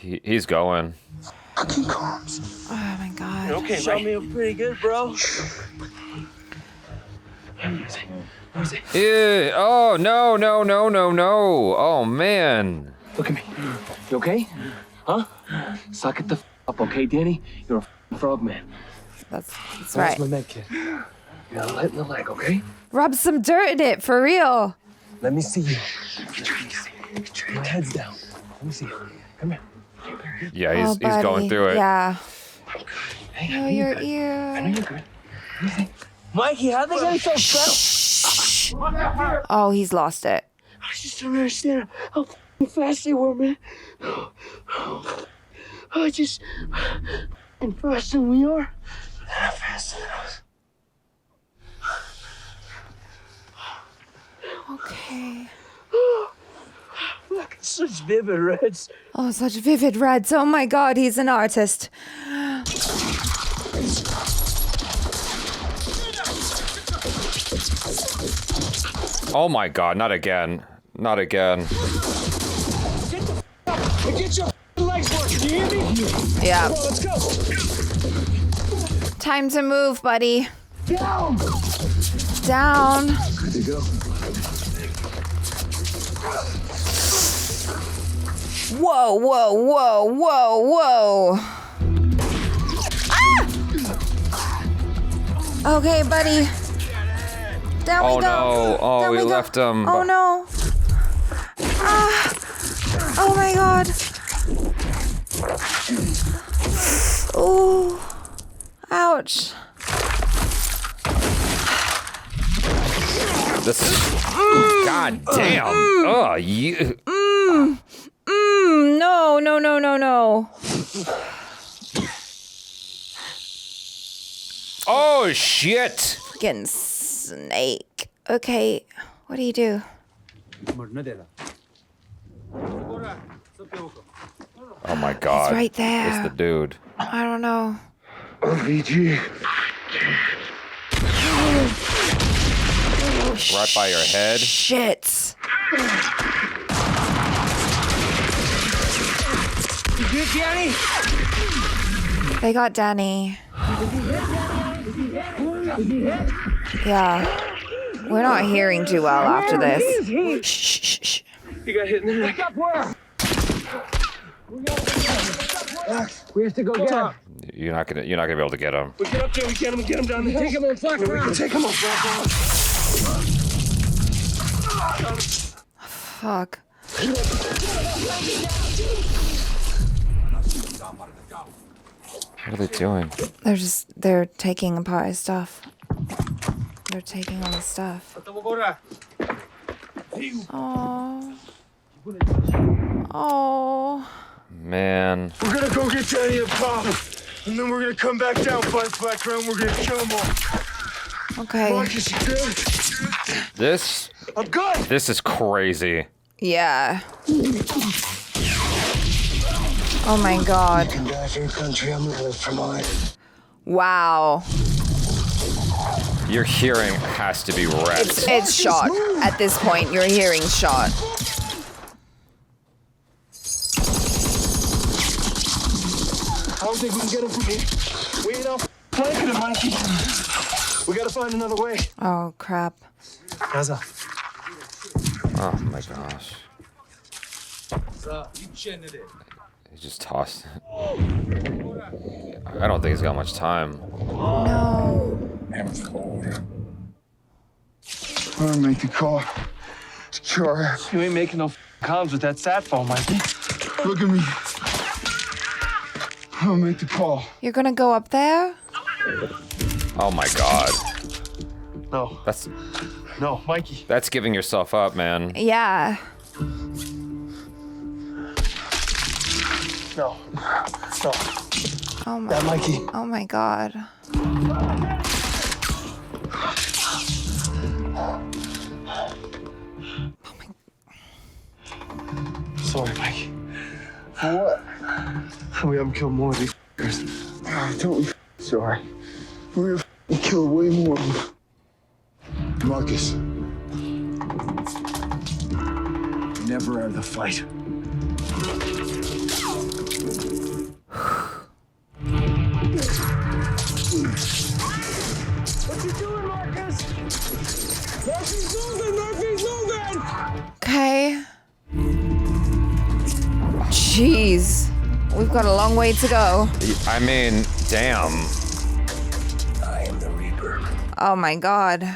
He's going. Oh my god. Okay, shot me up pretty good, bro. Yeah. Oh, no. Oh, man. Look at me. You okay? Huh? Suck it the up, okay, Danny? You're a frog man. That's right. That's my med kit. You're light in the leg, okay? Rub some dirt in it, for real. Let me see you. Get your heads down. Let me see you. Come here. Yeah, he's going through it. Yeah. Hey, Oh, your ear. I know you're good. Mikey, how'd they get so fast? Oh, he's lost it. I just don't understand how fast they were, man. I just... And faster than we are. They're not faster than us. Okay. Look, such vivid reds. Oh, such vivid reds. Oh my god, he's an artist. Oh my god, not again. Not again. Get your legs working, do you hear me? Yeah. Come on, let's go. Time to move, buddy. Down. Down. Good to go. Whoa. Ah! Okay, buddy. Down we go. No. Oh, Down we go. left him. Oh no. Ah. Oh my god. Ooh. much. This. God damn. Oh, you. No, no, no, no, no. Oh, shit. Fucking snake. Okay, what do you do? Oh my god. He's right there. It's the dude. I don't know. OVG. Right by your head. Shit. You good, Danny? They got Danny. Yeah. We're not hearing too well after this. Shh, shh, shh. You got hit in the neck. We have to go get him. You're not gonna be able to get him. We get up there, we get him down the hill. Take him on flat ground. We can take him on flat ground. Fuck. What are they doing? They're taking apart his stuff. They're taking all his stuff. Oh. Oh. Man. We're gonna go get Danny and Pop, and then we're gonna come back down, find flat ground, we're gonna kill them all. Okay. Marcus, you good? This. I'm good. This is crazy. Yeah. Oh my god. You can die for your country, I'm gonna live for mine. Wow. Your hearing has to be wrecked. It's shot. At this point, your hearing's shot. I don't think we can get him from here. We ain't off flanking him, Mikey. We gotta find another way. Oh, crap. Gaza. Oh my gosh. He just tossed it. I don't think he's got much time. No. I'm cold. I'm gonna make the call. Sure. You ain't making no comms with that sat phone, Mikey. Look at me. I'm gonna make the call. You're gonna go up there? Oh my god. No. That's. No, Mikey. That's giving yourself up, man. Yeah. No. No. Oh my. That Mikey. Oh my god. Sorry, Mikey. For what? We haven't killed more of these f***ers. Don't be sorry. We're gonna kill way more of them. Marcus. Never out of the fight. What you doing, Marcus? Murphy's moving! Murphy's moving! Okay. Jeez. We've got a long way to go. I mean, damn. I am the Reaper. Oh my god.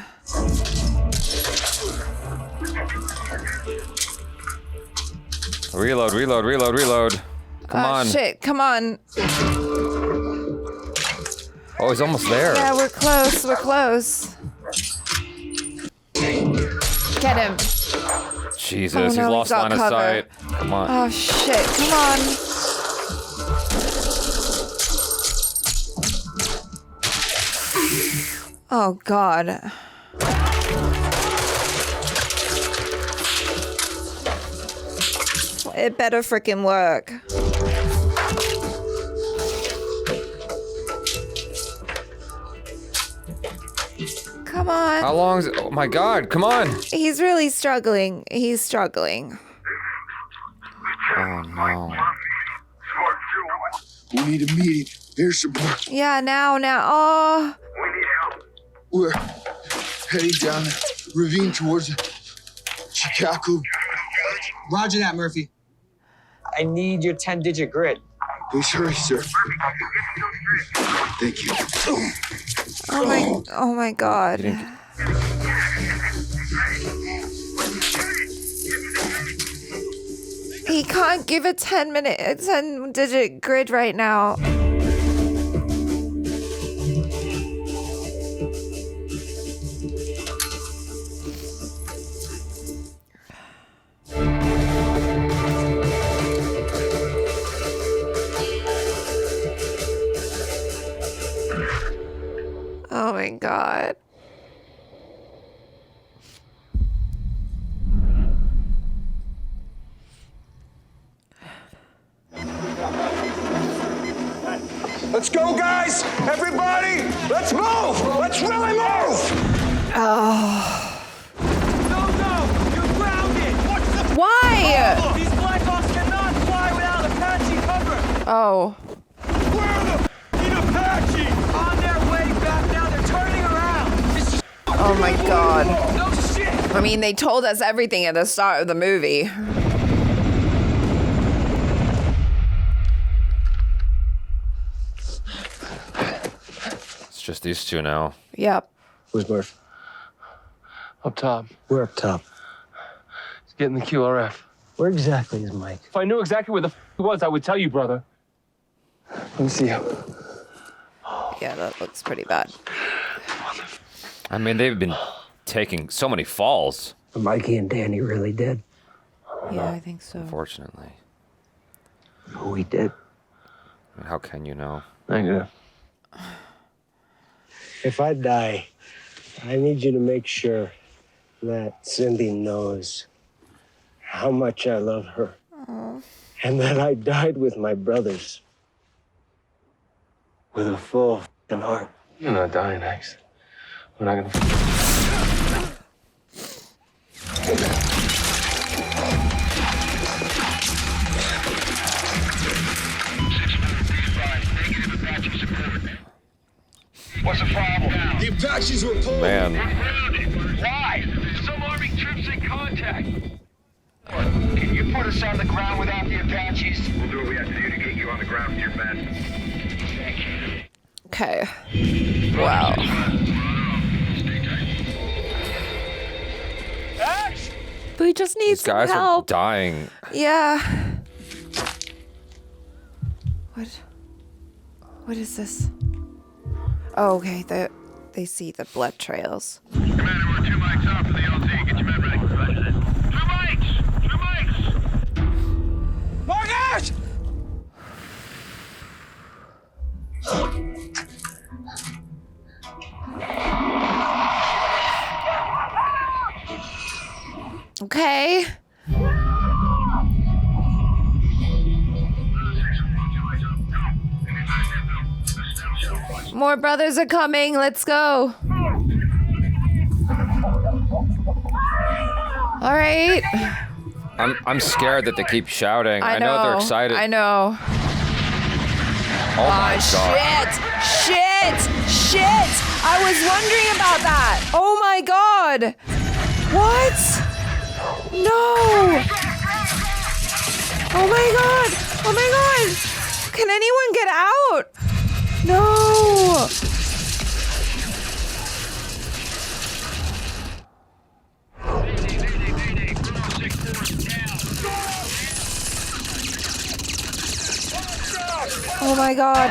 Reload, reload, reload, reload. Come on. Shit, come on. Oh, he's almost there. Yeah, we're close, we're close. Get him. Jesus, Oh, no, he's lost got line of cover. sight. Come on. Oh shit, come on. Oh god. It better frickin' work. Come on. How long is it? Oh my god, come on. He's really struggling. He's struggling. Oh no. We need immediate air support. Yeah, now. Oh. We're heading down the ravine towards Chicago. Roger that, Murphy. I need your 10-digit grid. Please hurry, sir. Thank you. Oh my god. He can't give a 10-digit grid right now. Oh my God. Let's go, guys! Everybody! Let's move! Let's really move! Oh. No! You're grounded! What's the... Why? These Black Hawks cannot fly without Apache cover! Oh. Where the Apache? On their way back now, they're turning around! Oh my God. No shit! I mean, they told us everything at the start of the movie. Just these two now. Yep. Where's Murph? Up top. We're up top. He's getting the QRF. Where exactly is Mike? If I knew exactly where the he was, I would tell you, brother. Let me see him. Yeah, that looks pretty bad. I mean, they've been taking so many falls. Are Mikey and Danny really dead? Yeah, I think so. Unfortunately. Who he did? I mean, how can you know? Negative. If I die, I need you to make sure that Cindy knows how much I love her. Aww. And that I died with my brothers. With a full f***ing heart. You're not dying, Axe. We're not gonna... What's the problem? The Apaches were pulled. Man. Why? Some Army troops in contact. Can you put us on the ground without the Apaches? We'll do what we have to do to get you on the ground with your men. Thank you. Okay. Wow. We just need These some guys help. are dying. Yeah. What is this? Oh, okay. They see the blood trails. Commander, we're 2 mics out for the LT. Get your men ready. Roger that. 2 mics! 2 mics! Marcus! Okay. More brothers are coming. Let's go. All right. I'm scared that they keep shouting. I know they're excited. I know. Oh my God. Shit. I was wondering about that. Oh my God. What? No. Oh my God. Can anyone get out? No. Oh my God.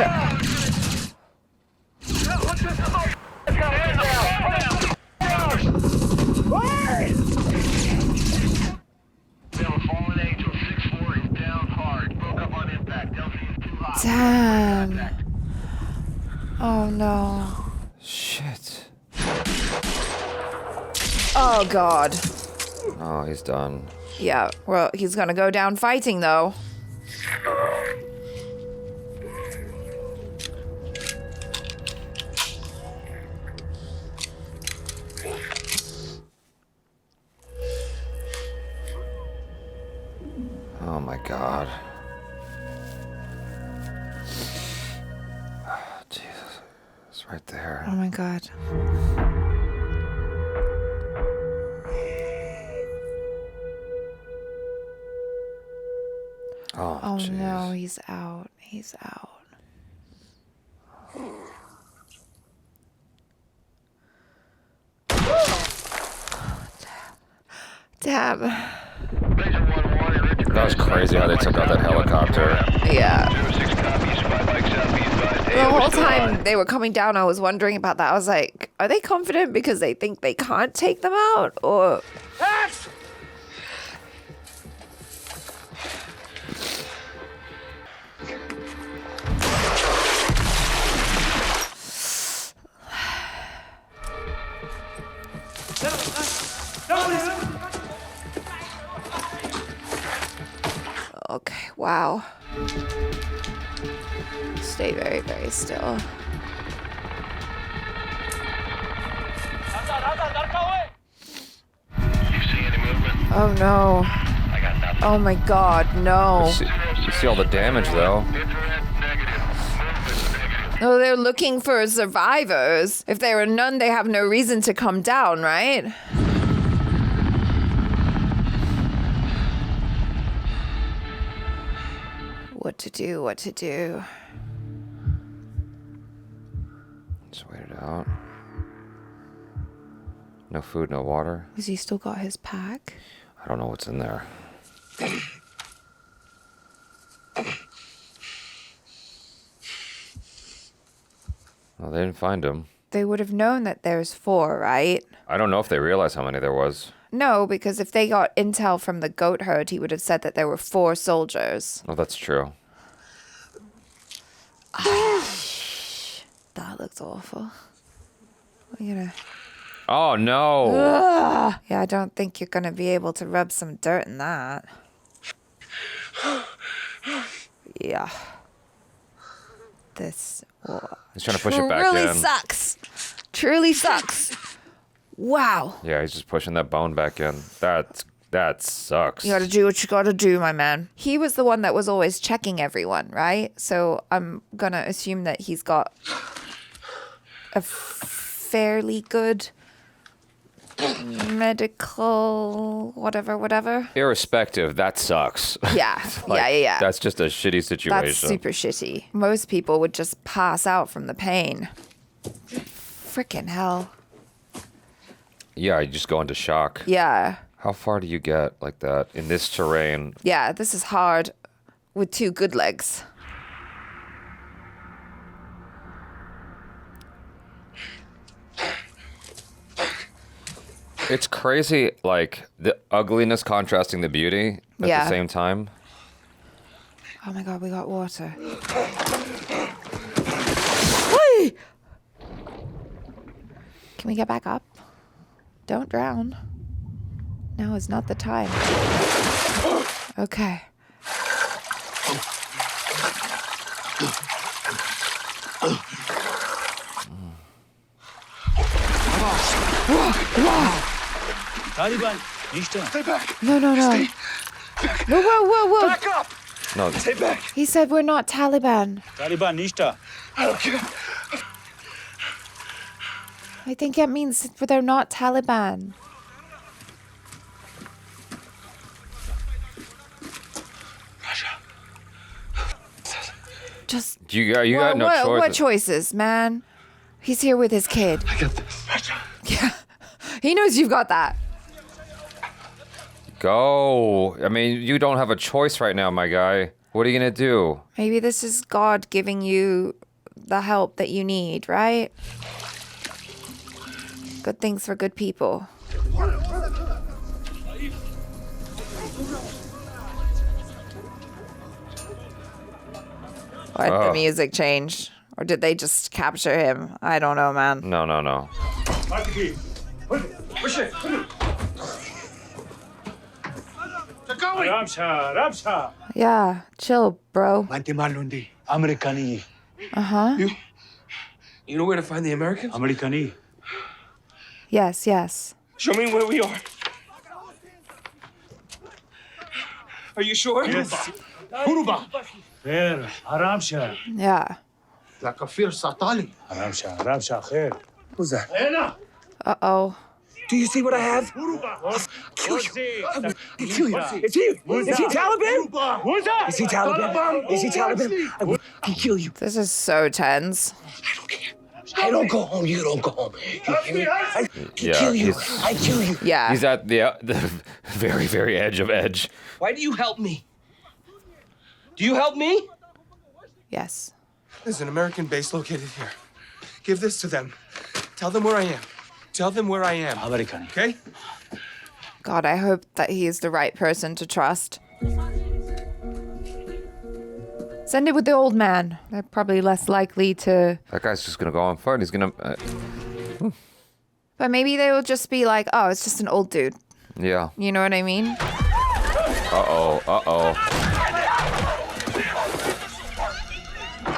Damn. Oh no. Shit. Oh God. Oh, he's done. Yeah, well, he's gonna go down fighting though. Oh my God. Oh, Jesus. It's right there. Oh my God. Oh geez. no, he's out. He's out. Damn. That was crazy how they took out that helicopter. Yeah. The whole time they were coming down, I was wondering about that. I was like, are they confident because they think they can't take them out? Or... Wow. Stay very, very still. Oh no. Oh my god, no. You see all the damage though. No, they're looking for survivors. If there are none, they have no reason to come down, right? What to do, what to do. Just wait it out. No food, no water. Has he still got his pack? I don't know what's in there. Well, they didn't find him. They would have known that there's 4, right? I don't know if they realized how many there was. No, because if they got intel from the goat herd, he would have said that there were 4 soldiers. Oh, that's true. That looks awful. We're gonna... Oh, no. Ugh. Yeah, I don't think you're gonna be able to rub some dirt in that. Yeah. This He's trying to push it back truly in. sucks. Truly sucks. Wow. Yeah, he's just pushing that bone back in. That sucks. You gotta do what you gotta do, my man. He was the one that was always checking everyone, right? So I'm gonna assume that he's got a fairly good medical whatever. Irrespective, that sucks. Yeah. Like, yeah. That's just a shitty situation. That's super shitty. Most people would just pass out from the pain. Frickin' hell. Yeah, you just go into shock. Yeah. How far do you get like that in this terrain? Yeah, this is hard with 2 good legs. It's crazy, like, the ugliness contrasting the beauty at the same time. Oh my god, we got water. Whee! Can we get back up? Don't drown. Now is not the time. Okay. Wow. Taliban, nicht da. Stay back. No. Stay back. Whoa. Back up. No. Stay back. He said we're not Taliban. Taliban, nicht da. I don't care. I think that means they're not Taliban. Just You got no choice. What choices, man? He's here with his kid. I got this. Yeah. He knows you've got that. Go. I mean, you don't have a choice right now, my guy. What are you gonna do? Maybe this is God giving you the help that you need, right? Good things for good people. What, the music changed? Or did they just capture him? I don't know, man. No. Push it. Ramsha. Yeah, chill, bro. Amerikani. Uh-huh. You know where to find the Americans? Amerikani. Yes. Show me where we are. Are you sure? Yes. Huruba. There. Ramsha. Yeah. Lakafir Satali. Ramsha khair. Who's that? Uh-oh. Do you see what I have? Kill you. Is he Taliban? Who's that? Is he Taliban? Is he Taliban? I will kill you. This is so tense. I don't care. I don't go home. You don't go home. You hear me? I kill you. I kill you. Yeah. He's at the very, very edge of edge. Why do you help me? Do you help me? Yes. There's an American base located here. Give this to them. Tell them where I am. Tell them where I am. Okay? God, I hope that he is the right person to trust. Send it with the old man. They're probably less likely to... That guy's just gonna go on foot. He's gonna... But maybe they will just be like, oh, it's just an old dude. Yeah. You know what I mean? Uh-oh.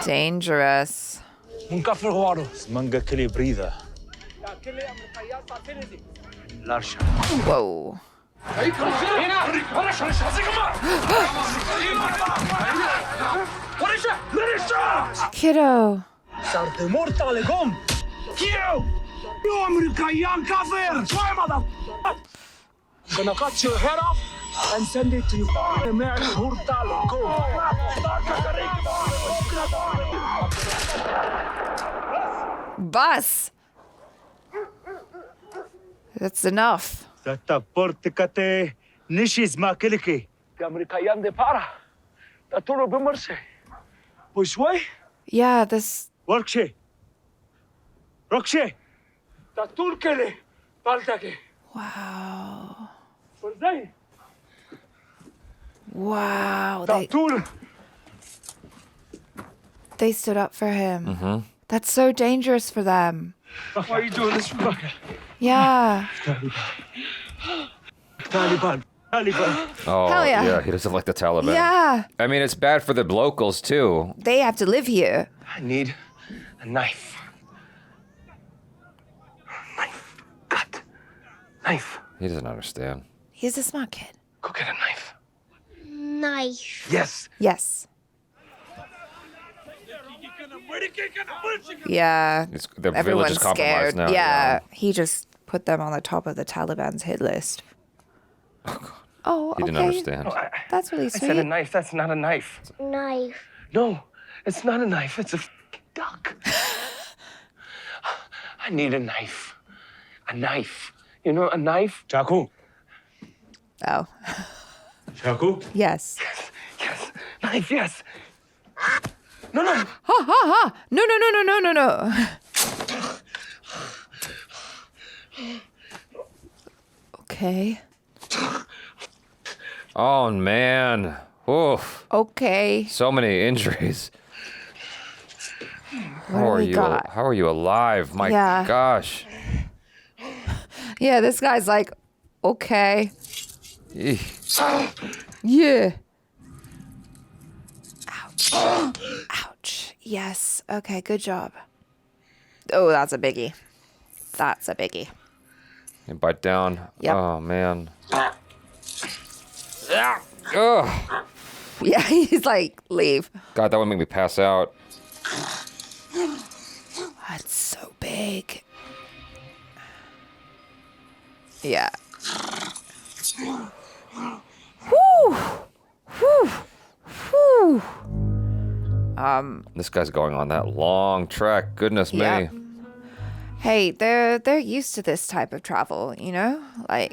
Dangerous. Manga calibrida. Whoa. Kiddo. Gonna cut your head off and send it to you. Bus. That's enough. Porticate nishis makiliki. American de para. Taturo bimerse. Pushway. Yeah, this. Workshe. Rokshe. Taturkele. Paltake. Wow. Forday. Wow. Tatur. They stood up for him. Mm-hmm. That's so dangerous for them. Why are you doing this, Rebecca? Yeah. Taliban. Oh, Hell yeah. He doesn't like the Taliban. Yeah. I mean, it's bad for the locals, too. They have to live here. I need a knife. Knife. He doesn't understand. He's a smart kid. Go get a knife. Knife. Yes. Yes. Yeah. The village Everyone's is compromised scared. now. Yeah. He just put them on the top of the Taliban's hit list. Oh, He okay. didn't understand. That's really I sweet. said a knife. That's not a knife. Knife. No, it's not a knife. It's a duck. I need a knife. A knife. You know, a knife? Chaku. Oh. Chaku? Yes. Yes. Knife, yes. No, no. Ha ha ha. No, no, no, no, no, no, no. Okay. Oh, man. Oof. Okay. So many injuries. What do we got? How are you alive? My Yeah. gosh. Yeah, this guy's like, okay. Eek. Yeah. Ouch. Ouch. Yes. Okay, good job. Oh, that's a biggie. That's a biggie. And bite down. Yep. Oh, man. Ugh. Yeah, he's like, leave. God, that would make me pass out. That's so big. Yeah. Whew. Whew. Whew. This guy's going on that long trek. Goodness Yep. me. Hey, they're used to this type of travel, you know? Like,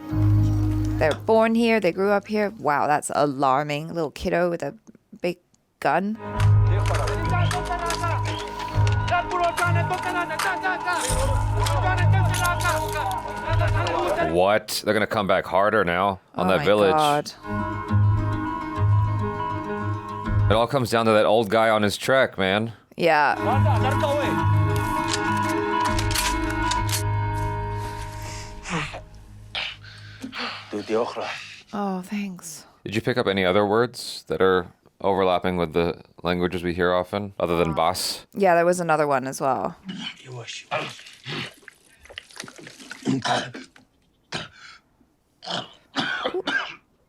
they're born here, they grew up here. Wow, that's alarming. Little kiddo with a big gun. What? They're gonna come back harder now on that my village. God. It all comes down to that old guy on his trek, man. Yeah. Oh, thanks. Did you pick up any other words that are overlapping with the languages we hear often, other than bas? Yeah, there was another one as well.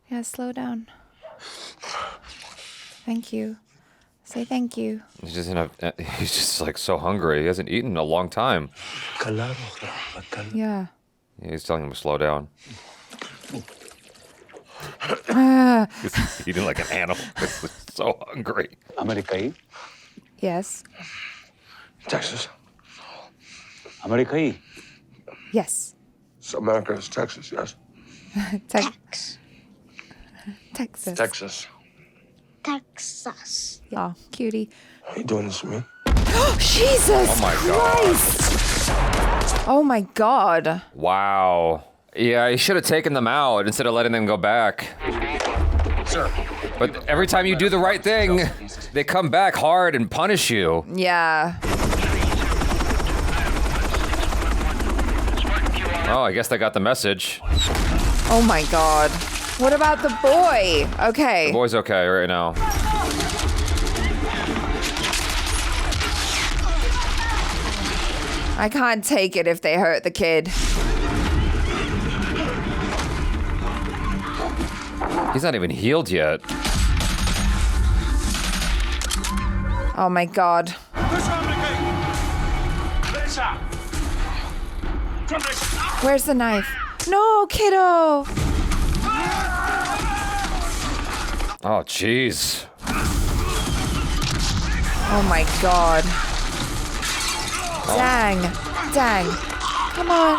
Yeah, slow down. Thank you. Say thank you. He's just like so hungry. He hasn't eaten in a long time. Yeah. He's telling him to slow down. He's eating like an animal. He's so hungry. America? Yes. Texas. America? Yes. America is Texas, yes. Texas. Texas. Texas. Yeah, cutie. Are you doing this to me? Jesus Oh my Christ! Oh my God. Wow. Yeah, he should have taken them out instead of letting them go back. Sir. But every time you do the right thing, they come back hard and punish you. Yeah. Oh, I guess they got the message. Oh my God. What about the boy? Okay. The boy's okay right now. I can't take it if they hurt the kid. He's not even healed yet. Oh my God. Where's the knife? No, kiddo. Oh, jeez. Oh my God. Dang. Dang. Come on.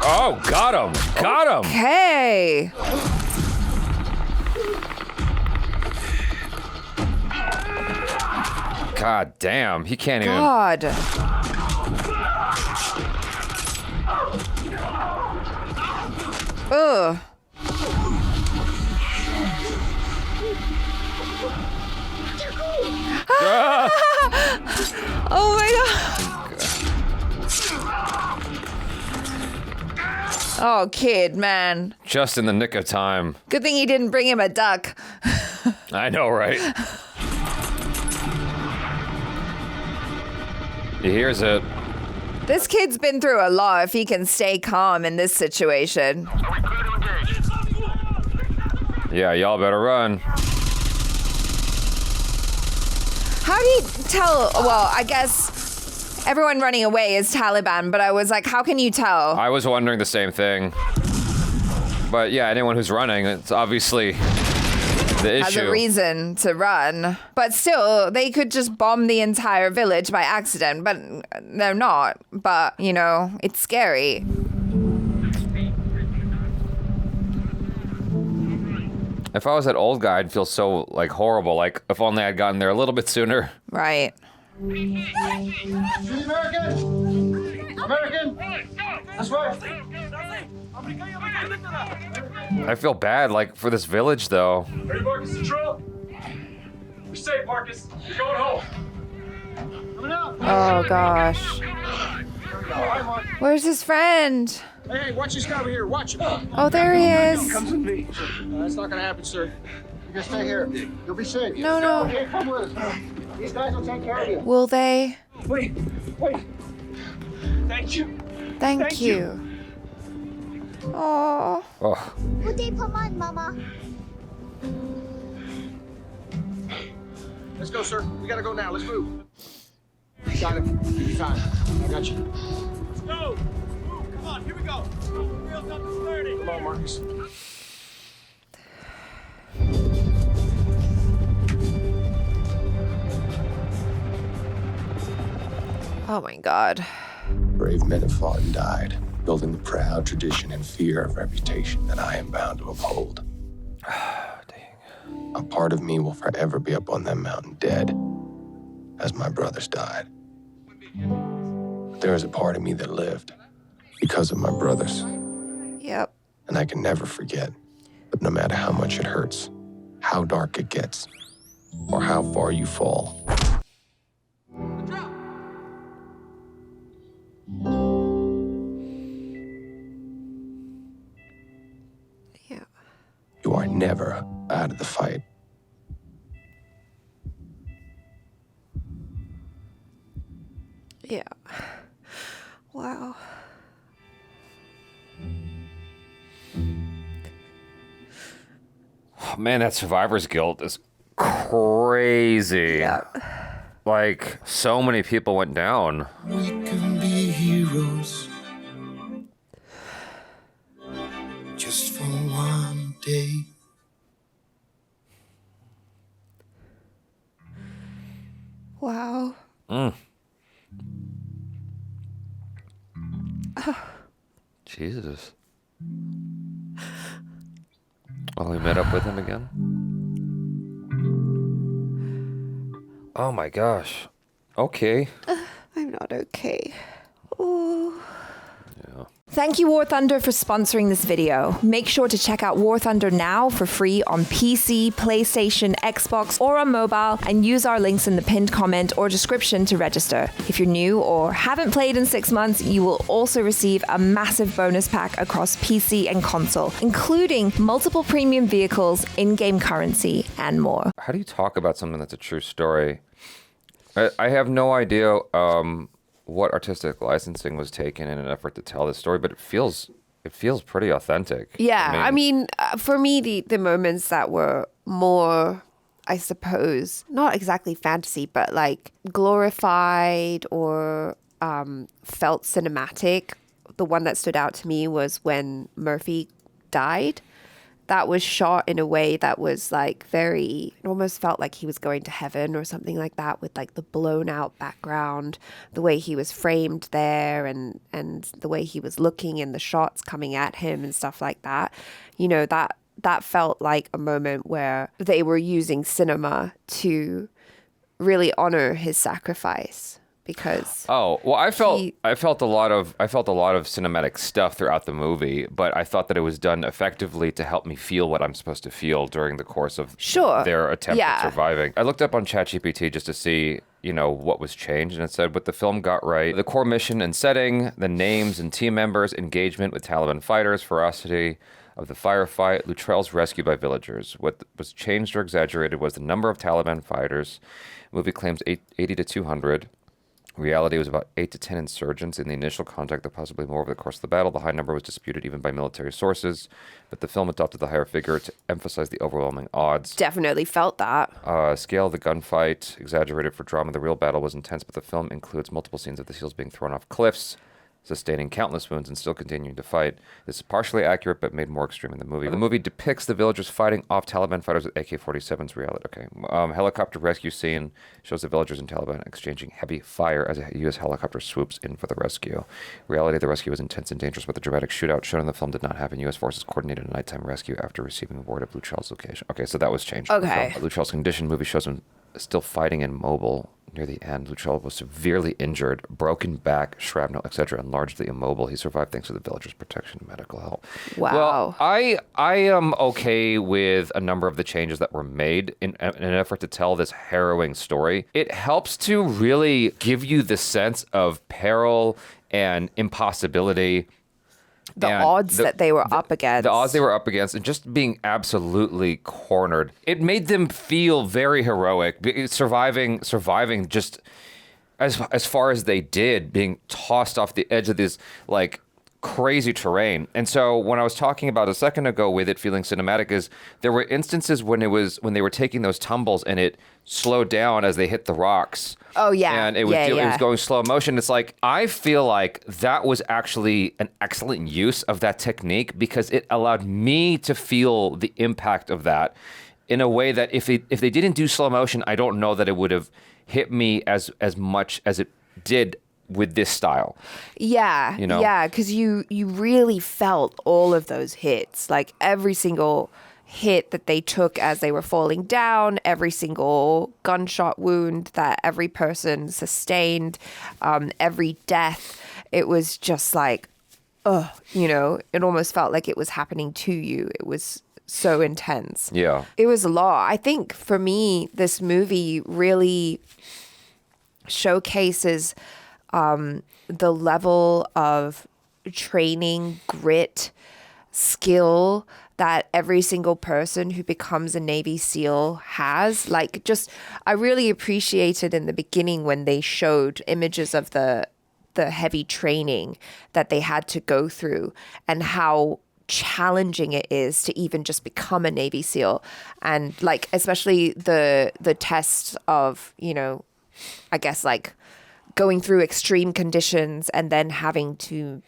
Oh, got him. Got him. Okay. God damn. He can't even. God. Ugh. Oh my God. Oh, kid, man. Just in the nick of time. Good thing he didn't bring him a duck. I know, right? He hears it. This kid's been through a lot if he can stay calm in this situation. Yeah, y'all better run. How do you tell? Well, I guess everyone running away is Taliban, but I was like, how can you tell? I was wondering the same thing. But yeah, anyone who's running, it's obviously the issue. Has a reason to run. But still, they could just bomb the entire village by accident, but they're not. But, you know, it's scary. If I was that old guy, I'd feel so, like, horrible. Like, if only I'd gotten there a little bit sooner. Right. American! American! That's right. I feel bad, like, for this village, though. Ready, Marcus, control? You're safe, Marcus. You're going home. Coming up. Oh, gosh. Where's his friend? Hey, watch this guy over here. Watch him. Oh, there he is. Comes with me. That's not gonna happen, sir. You just stay here. You'll be safe. No, no. Okay, come with us. These guys will take care of you. Will they? Wait. Thank you. Thank you. Oh. Oh. What they put on, Mama? Let's go, sir. We gotta go now. Let's move. Got it. Give you time. I got you. Let's go. Move. Come on, here we go. Wheels up to 30. Come on, Marcus. Oh my God. Brave men have fought and died, building the proud tradition and fear of reputation that I am bound to uphold. Dang. A part of me will forever be up on that mountain dead, as my brothers died. But there is a part of me that lived because of my brothers. Yep. And I can never forget. But no matter how much it hurts, how dark it gets, or how far you fall, yeah, you are never out of the fight. Yeah. Wow. Oh, man, that survivor's guilt is crazy. Yeah. Like, so many people went down. We can be heroes. Just for one day. Wow. Jesus. Oh, we met up with him again? Oh my gosh. Okay. I'm not okay. Oh. Yeah. Thank you, War Thunder, for sponsoring this video. Make sure to check out War Thunder now for free on PC, PlayStation, Xbox, or on mobile, and use our links in the pinned comment or description to register. If you're new or haven't played in 6 months, you will also receive a massive bonus pack across PC and console, including multiple premium vehicles, in-game currency, and more. How do you talk about something that's a true story? I have no idea what artistic licensing was taken in an effort to tell this story, but it feels pretty authentic. Yeah, I mean for me, the moments that were more, I suppose, not exactly fantasy, but like glorified or felt cinematic. The one that stood out to me was when Murphy died. That was shot in a way that was like it almost felt like he was going to heaven or something like that, with like the blown out background, the way he was framed there and the way he was looking and the shots coming at him and stuff like that. You know, that felt like a moment where they were using cinema to really honor his sacrifice. Because I felt a lot of cinematic stuff throughout the movie, but I thought that it was done effectively to help me feel what I'm supposed to feel during the course of their attempt at surviving. I looked up on ChatGPT just to see, what was changed, and it said what the film got right: the core mission and setting, the names and team members, engagement with Taliban fighters, ferocity of the firefight, Luttrell's rescue by villagers. What was changed or exaggerated was the number of Taliban fighters. The movie claims 80 to 200. Reality was about 8 to 10 insurgents in the initial contact, though possibly more over the course of the battle. The high number was disputed even by military sources, but the film adopted the higher figure to emphasize the overwhelming odds. Definitely felt that. Scale of the gunfight, exaggerated for drama. The real battle was intense, but the film includes multiple scenes of the SEALs being thrown off cliffs, sustaining countless wounds and still continuing to fight. This is partially accurate, but made more extreme in the movie. The movie depicts the villagers fighting off Taliban fighters with AK-47's reality. Okay. Helicopter rescue scene shows the villagers and Taliban exchanging heavy fire as a U.S. helicopter swoops in for the rescue. Reality, the rescue was intense and dangerous, but the dramatic shootout shown in the film did not happen. U.S. forces coordinated a nighttime rescue after receiving word of Luttrell's location. Okay, so that was changed. Okay. Luttrell's condition, movie shows him still fighting and mobile. Near the end, Luttrell was severely injured, broken back, shrapnel, etc., and largely immobile. He survived thanks to the villagers' protection and medical help. Wow. Well, I am okay with a number of the changes that were made in an effort to tell this harrowing story. It helps to really give you the sense of peril and impossibility. The odds that they were up against. The odds they were up against, and just being absolutely cornered. It made them feel very heroic, surviving just as far as they did, being tossed off the edge of this like crazy terrain. And so when I was talking about a second ago with it feeling cinematic, is there were instances when they were taking those tumbles and it slowed down as they hit the rocks. Oh yeah. And it was going slow motion. It's like, I feel like that was actually an excellent use of that technique, because it allowed me to feel the impact of that in a way that if they didn't do slow motion, I don't know that it would have hit me as much as it did with this style. Yeah. Yeah, because you really felt all of those hits, like every single hit that they took as they were falling down, every single gunshot wound that every person sustained, every death. It was just like, it almost felt like it was happening to you. It was so intense. Yeah. It was a lot. I think for me, this movie really showcases the level of training, grit, skill that every single person who becomes a Navy SEAL has. Like, just, I really appreciated in the beginning when they showed images of the heavy training that they had to go through and how challenging it is to even just become a Navy SEAL. And like, especially the test of, I guess like going through extreme conditions and then having to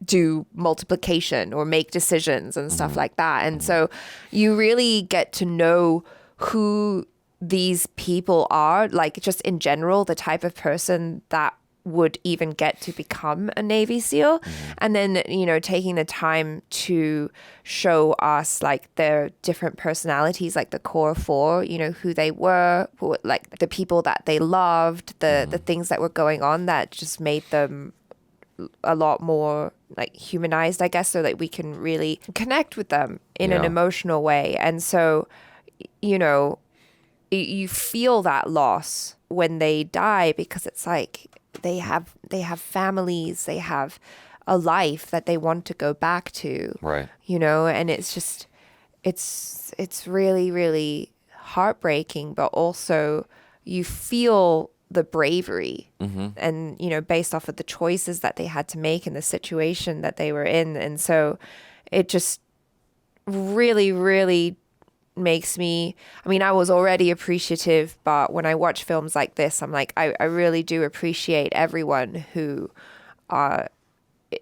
do multiplication or make decisions and stuff like that. And so you really get to know who these people are, like just in general, the type of person that would even get to become a Navy SEAL. And then, taking the time to show us like their different personalities, like the core four, who they were, like the people that they loved, the things that were going on that just made them a lot more like humanized, I guess, so that we can really connect with them in an emotional way. And so, you feel that loss when they die, because it's like they have families, they have a life that they want to go back to, right? And it's just, it's really, really heartbreaking, but also you feel the bravery and, based off of the choices that they had to make in the situation that they were in. And so it just really, really makes me, I was already appreciative, but when I watch films like this, I'm like, I really do appreciate everyone who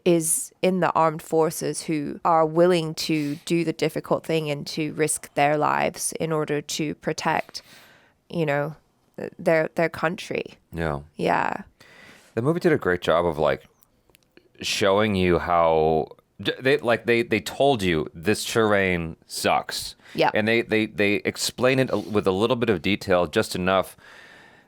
is in the armed forces, who are willing to do the difficult thing and to risk their lives in order to protect, their country. Yeah. Yeah. The movie did a great job of like showing you how they told you this terrain sucks. Yeah. And they explain it with a little bit of detail, just enough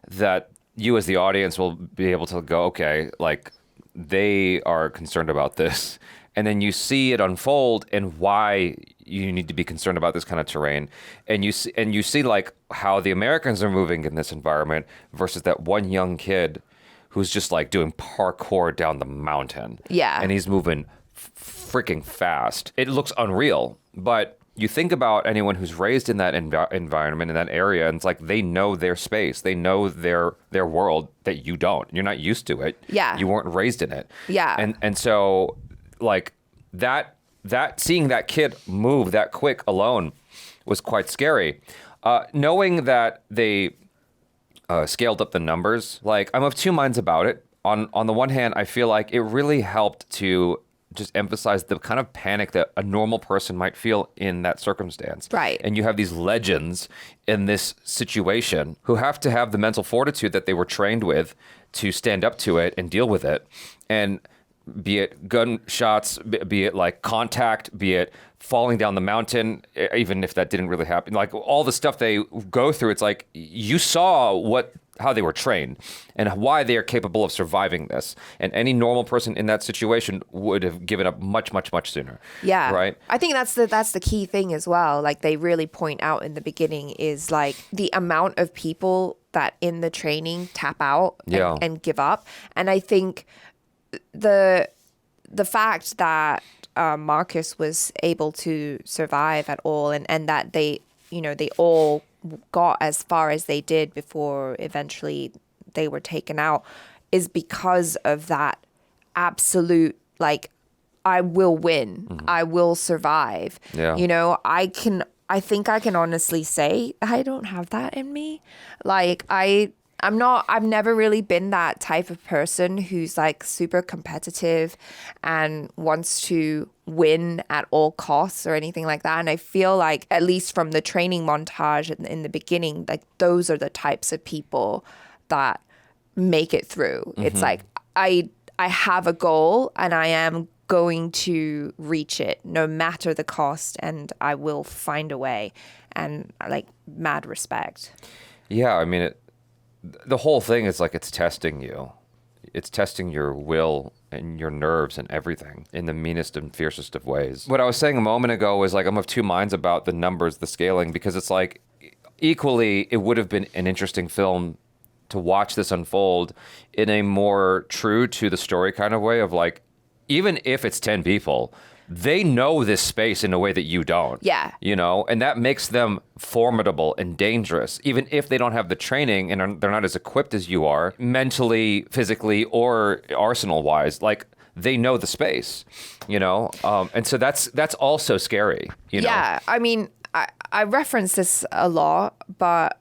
that you as the audience will be able to go, okay, like they are concerned about this. And then you see it unfold and why you need to be concerned about this kind of terrain. And you see like how the Americans are moving in this environment versus that one young kid who's just like doing parkour down the mountain. Yeah. And he's moving freaking fast. It looks unreal, but you think about anyone who's raised in that environment, in that area, and it's like they know their space. They know their world that you don't. You're not used to it. Yeah. You weren't raised in it. Yeah. And so like that seeing that kid move that quick alone was quite scary. Knowing that they scaled up the numbers, like I'm of two minds about it. On the one hand, I feel like it really helped to just emphasize the kind of panic that a normal person might feel in that circumstance. Right. And you have these legends in this situation who have to have the mental fortitude that they were trained with to stand up to it and deal with it. And be it gunshots, be it like contact, be it falling down the mountain, even if that didn't really happen, like all the stuff they go through, it's like you saw how they were trained and why they are capable of surviving this. And any normal person in that situation would have given up much, much, much sooner. Yeah. Right? I think that's the key thing as well. Like they really point out in the beginning is like the amount of people that in the training tap out and give up. And I think the fact that Marcus was able to survive at all and that they all got as far as they did before eventually they were taken out is because of that absolute, like, I will win. Mm-hmm. I will survive. Yeah. I think I can honestly say I don't have that in me. Like, I've never really been that type of person who's like super competitive and wants to win at all costs or anything like that. And I feel like, at least from the training montage in the beginning, like those are the types of people that make it through. Mm-hmm. It's like, I have a goal and I am going to reach it no matter the cost, and I will find a way, and like mad respect. Yeah, I mean, the whole thing is like it's testing you. It's testing your will and your nerves and everything in the meanest and fiercest of ways. What I was saying a moment ago was like I'm of two minds about the numbers, the scaling, because it's like equally it would have been an interesting film to watch this unfold in a more true to the story kind of way of like, even if it's 10 people, they know this space in a way that you don't. Yeah. And that makes them formidable and dangerous, even if they don't have the training and they're not as equipped as you are, mentally, physically, or arsenal-wise. Like, they know the space, And so that's also scary, Yeah, I mean, I reference this a lot, but...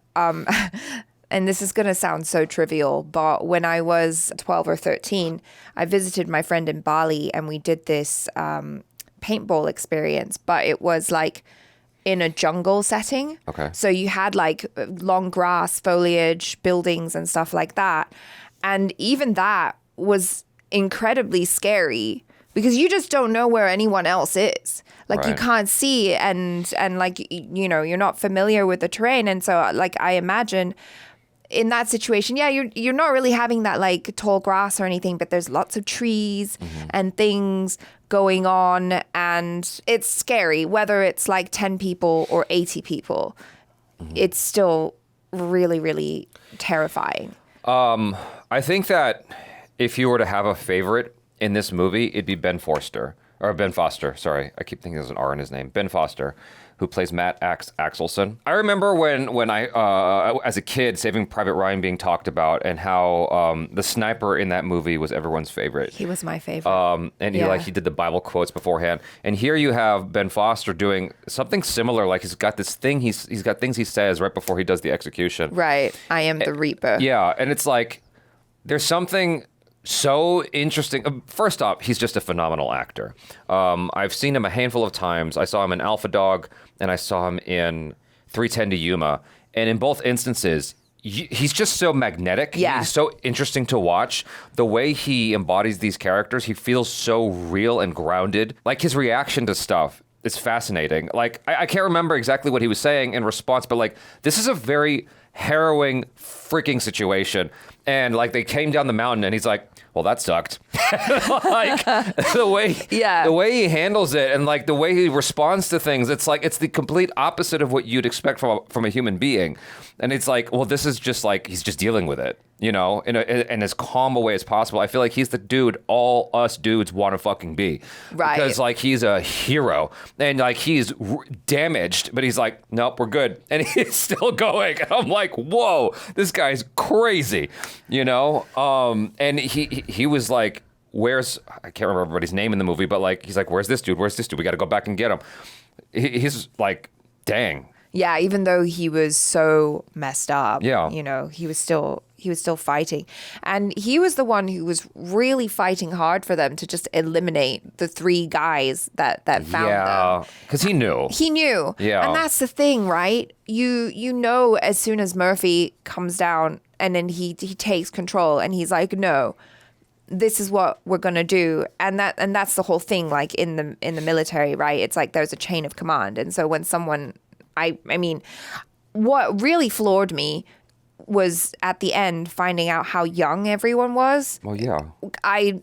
and this is going to sound so trivial, but when I was 12 or 13, I visited my friend in Bali and we did this paintball experience, but it was like in a jungle setting. Okay. So you had like long grass, foliage, buildings and stuff like that. And even that was incredibly scary because you just don't know where anyone else is. Like Right. you can't see and like, you're not familiar with the terrain. And so like, I imagine in that situation, yeah, you're not really having that like tall grass or anything, but there's lots of trees and things going on, and it's scary whether it's like 10 people or 80 people. It's still really, really terrifying. I think that if you were to have a favorite in this movie, it'd be Ben Forster. or Ben Foster, sorry. I keep thinking there's an R in his name. Ben Foster, who plays Matt Axelson. I remember when I, as a kid, Saving Private Ryan being talked about and how the sniper in that movie was everyone's favorite. He was my favorite. And he did the Bible quotes beforehand. And here you have Ben Foster doing something similar. Like he's got this thing, he's got things he says right before he does the execution. Right. I am the Reaper. Yeah. And it's like, there's something so interesting. First off, he's just a phenomenal actor. I've seen him a handful of times. I saw him in Alpha Dog, and I saw him in 3:10 to Yuma. And in both instances, he's just so magnetic. Yeah. He's so interesting to watch. The way he embodies these characters, he feels so real and grounded. Like his reaction to stuff is fascinating. Like I can't remember exactly what he was saying in response, but like this is a very harrowing freaking situation. And like they came down the mountain, and he's like, well, that sucked. Like the way he handles it and like the way he responds to things, it's like it's the complete opposite of what you'd expect from a human being. And it's like, well, this is just like he's just dealing with it, you know, in as calm a way as possible. I feel like he's the dude all us dudes want to fucking be. Right. Because like he's a hero and like he's damaged, but he's like, nope, we're good. And he's still going. And I'm like, whoa, this guy's crazy, you know? And he was like, I can't remember everybody's name in the movie, but like, he's like, where's this dude? Where's this dude? We got to go back and get him. He's like, dang. Yeah, even though he was so messed up, yeah. You know, he was still fighting. And he was the one who was really fighting hard for them to just eliminate the 3 guys that found them. Yeah, because he knew. He knew. Yeah. And that's the thing, right? You know as soon as Murphy comes down and then he takes control and he's like, no, this is what we're gonna do. And that's the whole thing, like in the military, right? It's like there's a chain of command. And so when someone I mean, what really floored me was at the end finding out how young everyone was. Well, yeah. I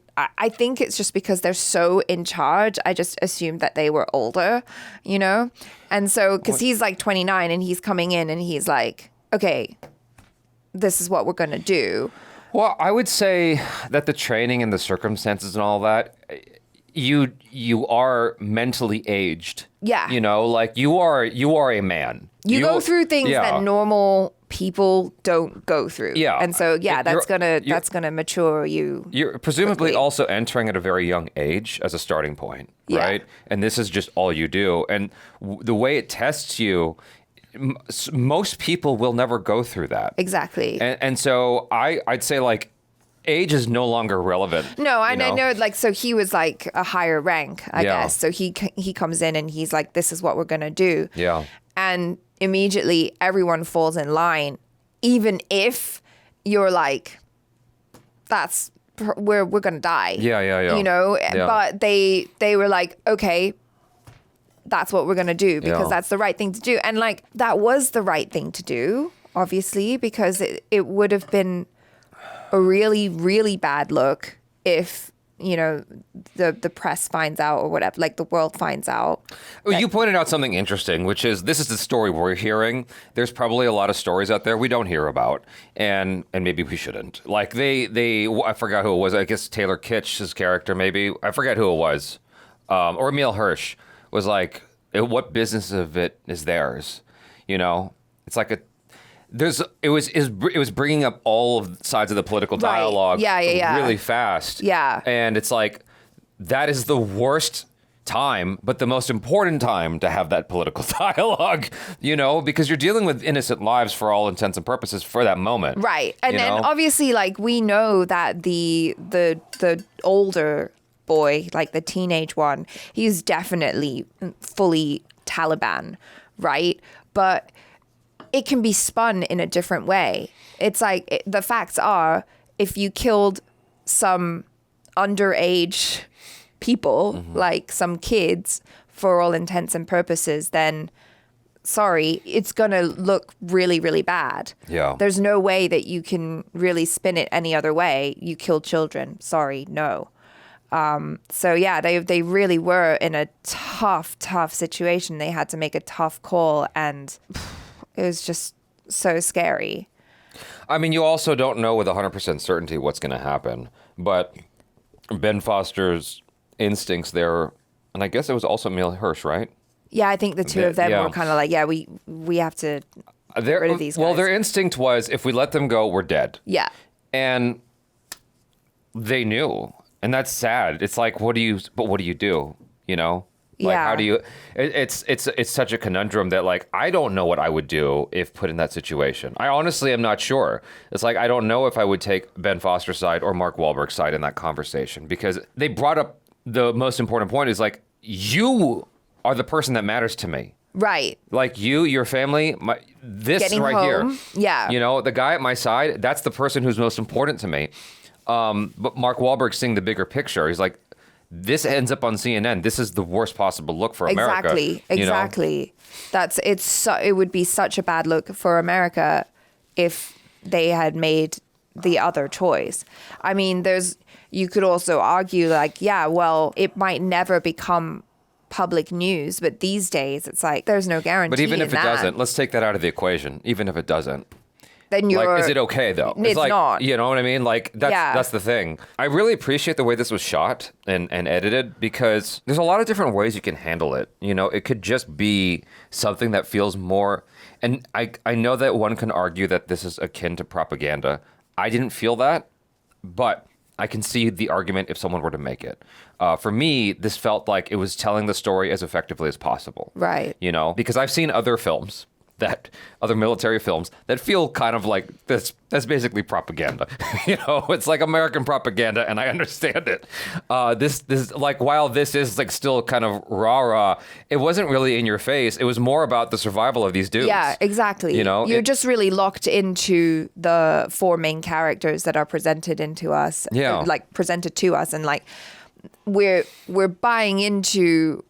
think it's just because they're so in charge. I just assumed that they were older, you know? And so, because he's like 29 and he's coming in and he's like, okay, this is what we're going to do. Well, I would say that the training and the circumstances and all that, you are mentally aged. Yeah. You know, like you are a man. You go through things that normal people don't go through. Yeah. And so that's gonna mature you. You're presumably quickly. also entering at a very young age as a starting point, right? And this is just all you do. And the way it tests you, most people will never go through that. Exactly. And so I'd say like age is no longer relevant. No, and I know, like, so he was like a higher rank, I guess. So he comes in and he's like, this is what we're going to do. Yeah. And immediately everyone falls in line, even if you're like, we're going to die. Yeah. You know, Yeah. but they were like, okay, that's what we're going to do because that's the right thing to do. And like, that was the right thing to do, obviously, because it would have been a really, really bad look if, you know, the press finds out or whatever, like the world finds out. Well, you pointed out something interesting, which is this is the story we're hearing. There's probably a lot of stories out there we don't hear about, and maybe we shouldn't. Like I forgot who it was. I guess Taylor Kitsch's character, maybe. I forget who it was. Or Emile Hirsch was like, what business of it is theirs? You know, it's like it was bringing up all of sides of the political dialogue really fast. Yeah. And it's like, that is the worst time, but the most important time to have that political dialogue, you know, because you're dealing with innocent lives for all intents and purposes for that moment. Right. And then obviously, like, we know that the older boy, like the teenage one, he's definitely fully Taliban, right? But it can be spun in a different way. It's like, the facts are, if you killed some underage people, like some kids, for all intents and purposes, then sorry, it's gonna look really, really bad. Yeah. There's no way that you can really spin it any other way. You killed children. Sorry, no. So yeah, they really were in a tough situation. They had to make a tough call, and it was just so scary. I mean, you also don't know with 100% certainty what's going to happen, but Ben Foster's instincts there and I guess it was also Emile Hirsch, right? Yeah, I think the two of them were kind of like, yeah, we have to get rid of these guys. Well, their instinct was, if we let them go, we're dead. Yeah. And they knew, and that's sad. It's like, what do you do? You know? Like, Yeah. how do you? It's such a conundrum that, like, I don't know what I would do if put in that situation. I honestly am not sure. It's like, I don't know if I would take Ben Foster's side or Mark Wahlberg's side in that conversation, because they brought up the most important point is, like, you are the person that matters to me. Right. Like, you, your family, this Getting right home. here. Yeah. You know, the guy at my side, that's the person who's most important to me. But Mark Wahlberg's seeing the bigger picture. He's like, this ends up on CNN. This is the worst possible look for America. Exactly. It would be such a bad look for America if they had made the other choice. I mean, you could also argue, like, yeah, well, it might never become public news, but these days it's like there's no guarantee. But even if it in that. doesn't, let's take that out of the equation. Even if it doesn't, then you're like, is it okay though? It's like, not. You know what I mean? Like, that's the thing. I really appreciate the way this was shot and edited, because there's a lot of different ways you can handle it. You know, it could just be something that feels more. And I know that one can argue that this is akin to propaganda. I didn't feel that, but I can see the argument if someone were to make it. For me, this felt like it was telling the story as effectively as possible. Right. You know, because I've seen other films, other military films that feel kind of like this. That's basically propaganda. You know, it's like American propaganda, and I understand it. This like, while this is like still kind of rah-rah, it wasn't really in your face. It was more about the survival of these dudes. Yeah, exactly. You know, you're just really locked into the four main characters that are presented to us, and like we're buying into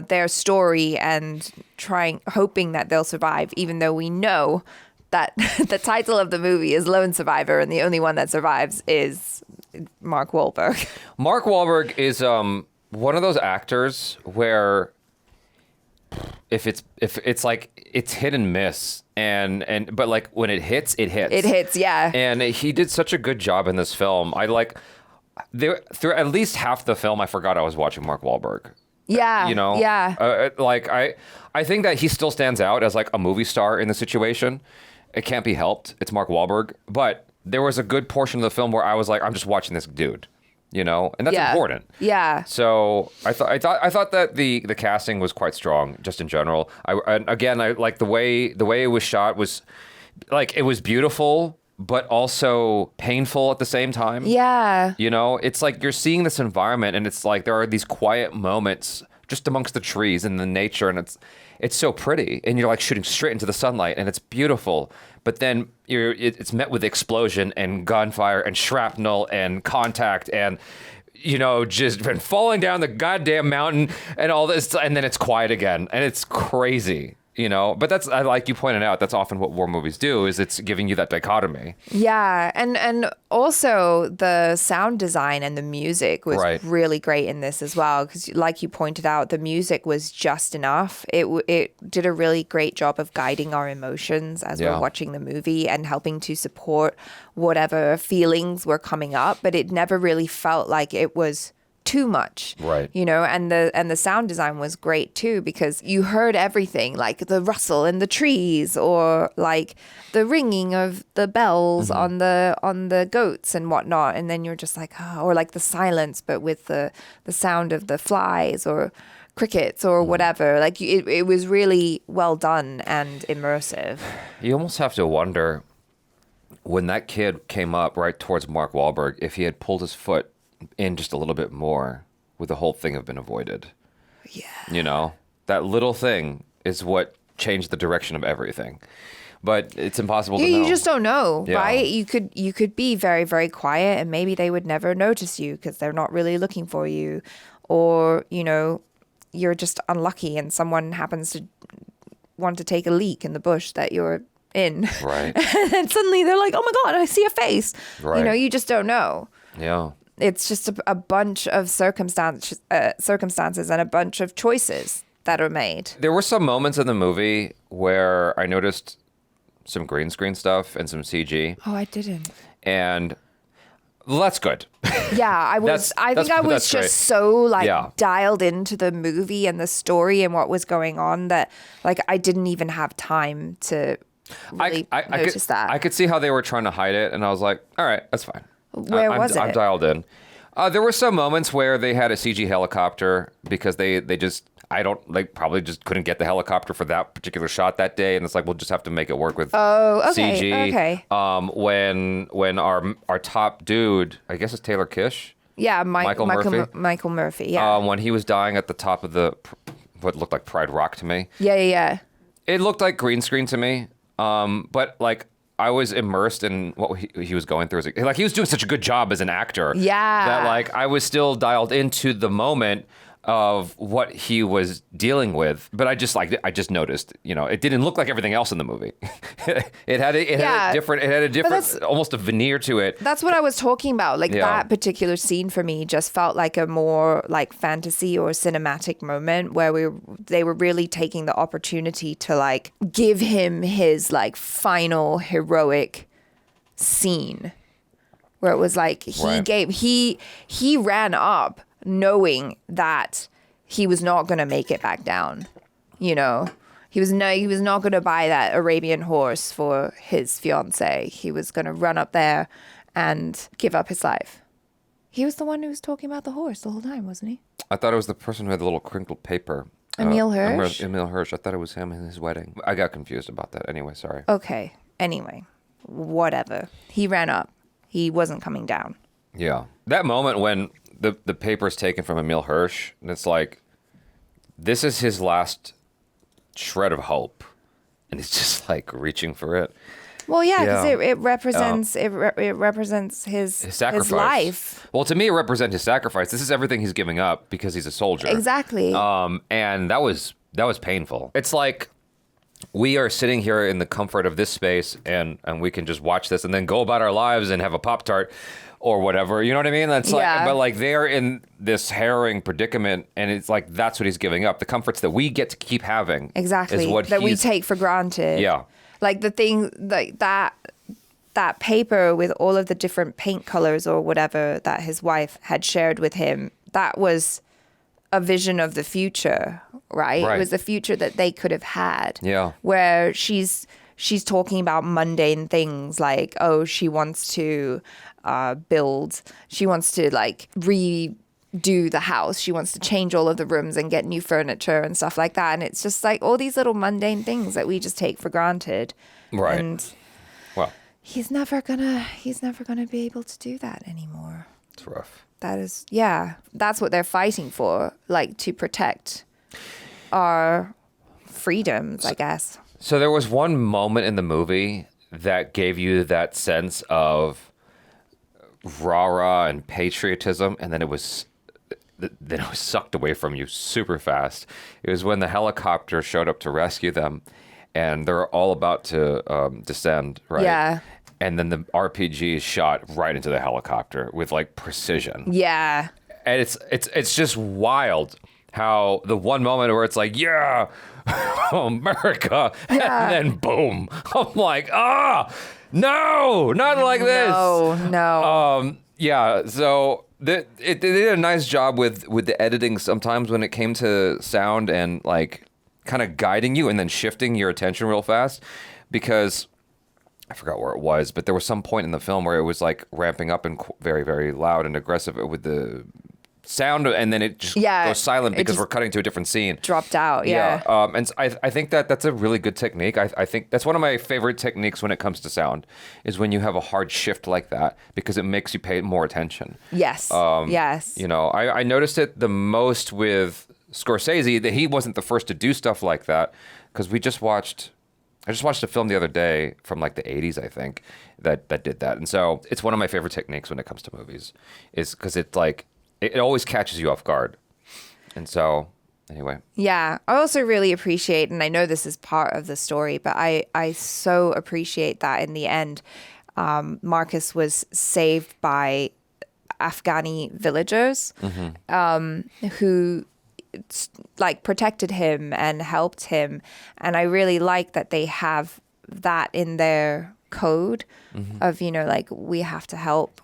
their story and hoping that they'll survive, even though we know that the title of the movie is Lone Survivor, and the only one that survives is Mark Wahlberg. Mark Wahlberg is one of those actors where if it's like, it's hit and miss, but like when it hits, it hits. It hits, yeah. And he did such a good job in this film. Through at least half the film, I forgot I was watching Mark Wahlberg. Yeah. You know? Yeah. I think that he still stands out as like a movie star in the situation. It can't be helped. It's Mark Wahlberg. But there was a good portion of the film where I was like, I'm just watching this dude, you know? And that's important. Yeah. So I thought that the casting was quite strong just in general. I like the way it was shot was like, it was beautiful, but also painful at the same time. Yeah. You know, it's like you're seeing this environment, and it's like there are these quiet moments just amongst the trees and the nature, and it's so pretty, and you're like shooting straight into the sunlight, and it's beautiful. But then it's met with explosion and gunfire and shrapnel and contact and, you know, just been falling down the goddamn mountain and all this, and then it's quiet again, and it's crazy. You know, but that's, like you pointed out, that's often what war movies do, is it's giving you that dichotomy. Yeah, and also the sound design and the music was really great in this as well, because like you pointed out, the music was just enough. It did a really great job of guiding our emotions as we're watching the movie and helping to support whatever feelings were coming up, but it never really felt like it was too much, right? You know, and the sound design was great too, because you heard everything, like the rustle in the trees, or like the ringing of the bells on the goats and whatnot, and then you're just like, oh, or like the silence, but with the sound of the flies or crickets or whatever. Like it was really well done and immersive. You almost have to wonder, when that kid came up right towards Mark Wahlberg, if he had pulled his foot in just a little bit more, would the whole thing have been avoided? Yeah. You know, that little thing is what changed the direction of everything. But it's impossible to know. You just don't know, right? You could be very, very quiet, and maybe they would never notice you because they're not really looking for you. Or, you know, you're just unlucky and someone happens to want to take a leak in the bush that you're in. Right. And suddenly they're like, oh my God, I see a face. Right. You know, you just don't know. Yeah. It's just a bunch of circumstances and a bunch of choices that are made. There were some moments in the movie where I noticed some green screen stuff and some CG. Oh, I didn't. And Well, that's good. Yeah, I was that's just great. so like Yeah. dialed into the movie and the story and what was going on that like I didn't even have time to really notice that. I could see how they were trying to hide it, and I was like, all right, that's fine. Where was I'm it? dialed in. There were some moments where they had a CG helicopter because they just probably just couldn't get the helicopter for that particular shot that day, and it's like we'll just have to make it work with CG. Okay. When our top dude, I guess it's Taylor Kitsch. Yeah, Michael Murphy. Michael Murphy. Yeah. When he was dying at the top of what looked like Pride Rock to me. Yeah. It looked like green screen to me, but like I was immersed in what he was going through. Like he was doing such a good job as an actor. Yeah. That like I was still dialed into the moment of what he was dealing with, but I just noticed, it didn't look like everything else in the movie. It had a different, almost a veneer to it. That's what I was talking about. Like that particular scene for me just felt like a more like fantasy or cinematic moment where they were really taking the opportunity to like give him his like final heroic scene where it was like he ran up knowing that he was not going to make it back down. He was not going to buy that Arabian horse for his fiance. He was going to run up there and give up his life. He was the one who was talking about the horse the whole time, wasn't he? I thought it was the person who had the little crinkled paper. Emile Hirsch? Emile Hirsch. I thought it was him in his wedding. I got confused about that. Anyway, sorry. Okay. Anyway, whatever. He ran up. He wasn't coming down. Yeah. That moment when the paper's taken from Emile Hirsch, and it's like, this is his last shred of hope, and he's just like reaching for it. Well, yeah, because it represents it represents his sacrifice. his life. Well, to me, it represents his sacrifice. This is everything he's giving up because he's a soldier. Exactly. And that was painful. It's like we are sitting here in the comfort of this space, and we can just watch this and then go about our lives and have a Pop-Tart or whatever, you know what I mean? That's like, but like they're in this harrowing predicament, and it's like that's what he's giving up. The comforts that we get to keep having, exactly, is what that we take for granted. Yeah, like the thing like that paper with all of the different paint colors or whatever that his wife had shared with him. That was a vision of the future, right? It was the future that they could have had. Yeah, where she's talking about mundane things like, oh, she wants to build. She wants to like redo the house. She wants to change all of the rooms and get new furniture and stuff like that. And it's just like all these little mundane things that we just take for granted. Right. And well, he's never gonna be able to do that anymore. It's rough. That's what they're fighting for, like to protect our freedoms, I guess. So there was one moment in the movie that gave you that sense of rah-rah and patriotism, and then it was sucked away from you super fast. It was when the helicopter showed up to rescue them, and they're all about to descend, right? Yeah. And then the RPG shot right into the helicopter with like precision. Yeah. And it's just wild how the one moment where it's like, yeah, America, and then boom. I'm like, no, not like this. No. Yeah, so they did a nice job with the editing sometimes when it came to sound and like kind of guiding you and then shifting your attention real fast, because I forgot where it was, but there was some point in the film where it was like ramping up and very, very loud and aggressive with the sound, and then it just goes silent because we're cutting to a different scene. Dropped out, yeah. And I think that's a really good technique. I think that's one of my favorite techniques when it comes to sound, is when you have a hard shift like that, because it makes you pay more attention. Yes, yes. I noticed it the most with Scorsese, that he wasn't the first to do stuff like that, because I just watched a film the other day from like the 80s, I think, that did that. And so it's one of my favorite techniques when it comes to movies, is because it's like, it always catches you off guard. And so, anyway. Yeah, I also really appreciate, and I know this is part of the story, but I so appreciate that in the end, Marcus was saved by Afghani villagers who like protected him and helped him. And I really like that they have that in their code of, like, we have to help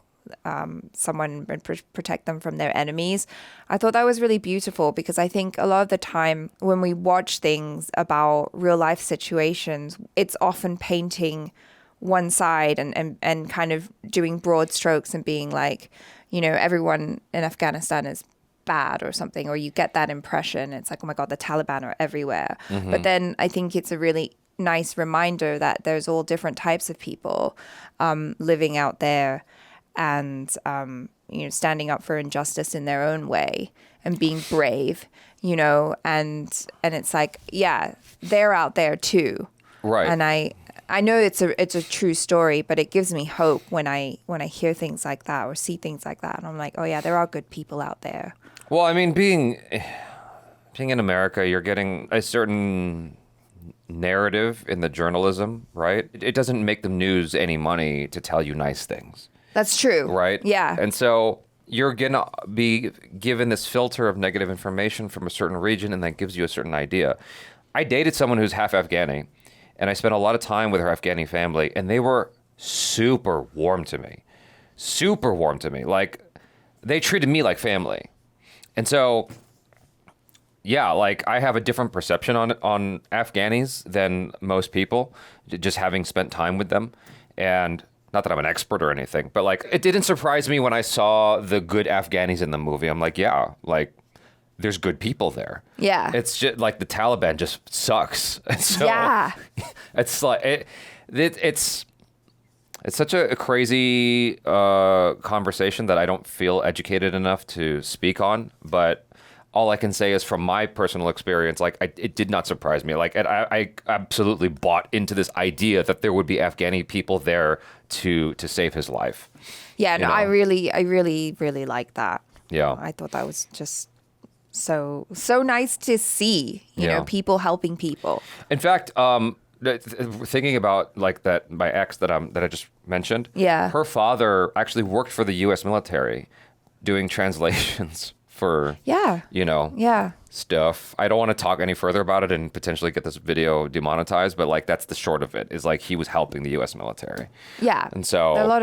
someone and protect them from their enemies. I thought that was really beautiful because I think a lot of the time when we watch things about real life situations, it's often painting one side and kind of doing broad strokes and being like, you know, everyone in Afghanistan is bad or something, or you get that impression. It's like, oh my God, the Taliban are everywhere. But then I think it's a really nice reminder that there's all different types of people living out there and, you know, standing up for injustice in their own way and being brave, you know, and it's like, yeah, they're out there too. Right. And I know it's a true story, but it gives me hope when I hear things like that or see things like that. And I'm like, oh yeah, there are good people out there. Well, I mean, being in America, you're getting a certain narrative in the journalism, right? It doesn't make the news any money to tell you nice things. That's true. Right? Yeah. And so you're going to be given this filter of negative information from a certain region, and that gives you a certain idea. I dated someone who's half Afghani, and I spent a lot of time with her Afghani family, and they were super warm to me. Super warm to me. Like, they treated me like family. And so, yeah, like, I have a different perception on Afghanis than most people, just having spent time with them. And not that I'm an expert or anything, but, like, it didn't surprise me when I saw the good Afghanis in the movie. I'm like, yeah, like, there's good people there. Yeah. It's just like the Taliban just sucks. And so yeah. It's like it's such a crazy conversation that I don't feel educated enough to speak on. But all I can say is from my personal experience, like it did not surprise me. Like I absolutely bought into this idea that there would be Afghani people there to save his life. Yeah. No, I really like that. Yeah. I thought that was just so nice to see, you know, people helping people. In fact, thinking about like that, my ex that I just mentioned, her father actually worked for the U.S. military doing translations for, you know, stuff. I don't want to talk any further about it and potentially get this video demonetized, but like that's the short of it, is like he was helping the U.S. military. Yeah. And so a lot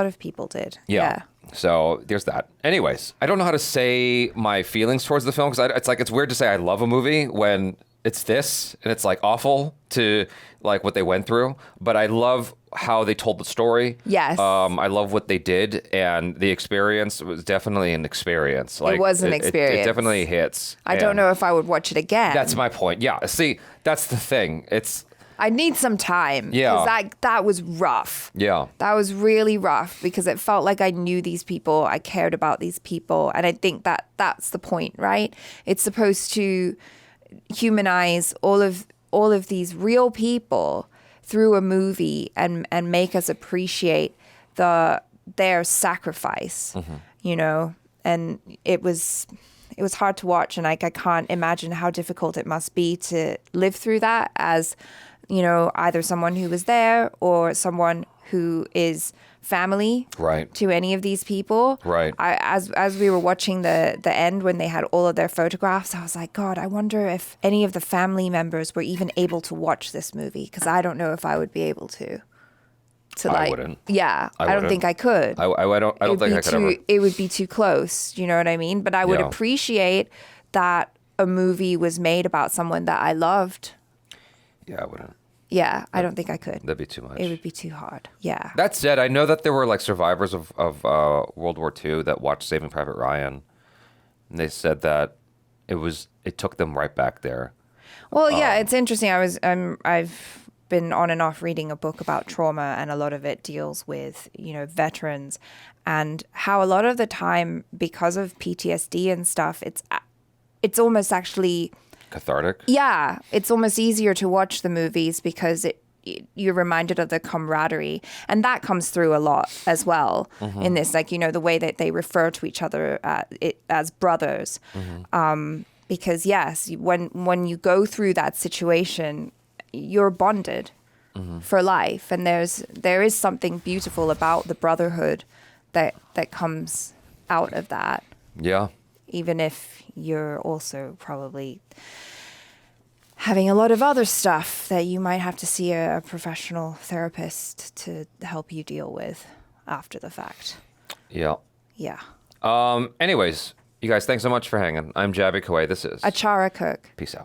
of people did. Yeah. So there's that. Anyways, I don't know how to say my feelings towards the film because it's weird to say I love a movie when it's this and it's like awful to like what they went through. But I love how they told the story. Yes. I love what they did, and the experience was definitely an experience. Like, it was an experience. It definitely hits. I don't know if I would watch it again. That's my point. Yeah. See, that's the thing. I need some time. Yeah. Because that was rough. Yeah. That was really rough because it felt like I knew these people. I cared about these people. And I think that's the point, right? It's supposed to humanize all of these real people through a movie and make us appreciate their sacrifice, you know? And it was hard to watch. And like, I can't imagine how difficult it must be to live through that as, you know, either someone who was there or someone who is family to any of these people. Right. As we were watching the end when they had all of their photographs, I was like, God, I wonder if any of the family members were even able to watch this movie, because I don't know if I would be able to. I wouldn't. Yeah, I don't think I could. I don't think I could ever. It would be too close. You know what I mean? But I would appreciate that a movie was made about someone that I loved. Yeah, I wouldn't. Yeah, I don't think I could. That'd be too much. It would be too hard. Yeah. That said, I know that there were like survivors of World War II that watched Saving Private Ryan, and they said that it took them right back there. Well, yeah, it's interesting. I've been on and off reading a book about trauma, and a lot of it deals with, you know, veterans and how a lot of the time, because of PTSD and stuff, it's almost actually cathartic. Yeah, it's almost easier to watch the movies because you're reminded of the camaraderie, and that comes through a lot as well in this. Like, you know, the way that they refer to each other as brothers, because yes, when you go through that situation, you're bonded for life, and there is something beautiful about the brotherhood that comes out of that. Yeah. Even if you're also probably having a lot of other stuff that you might have to see a professional therapist to help you deal with after the fact. Yeah. Yeah. Anyways, you guys, thanks so much for hanging. I'm Jaby Koay. This is Achara Cook. Peace out.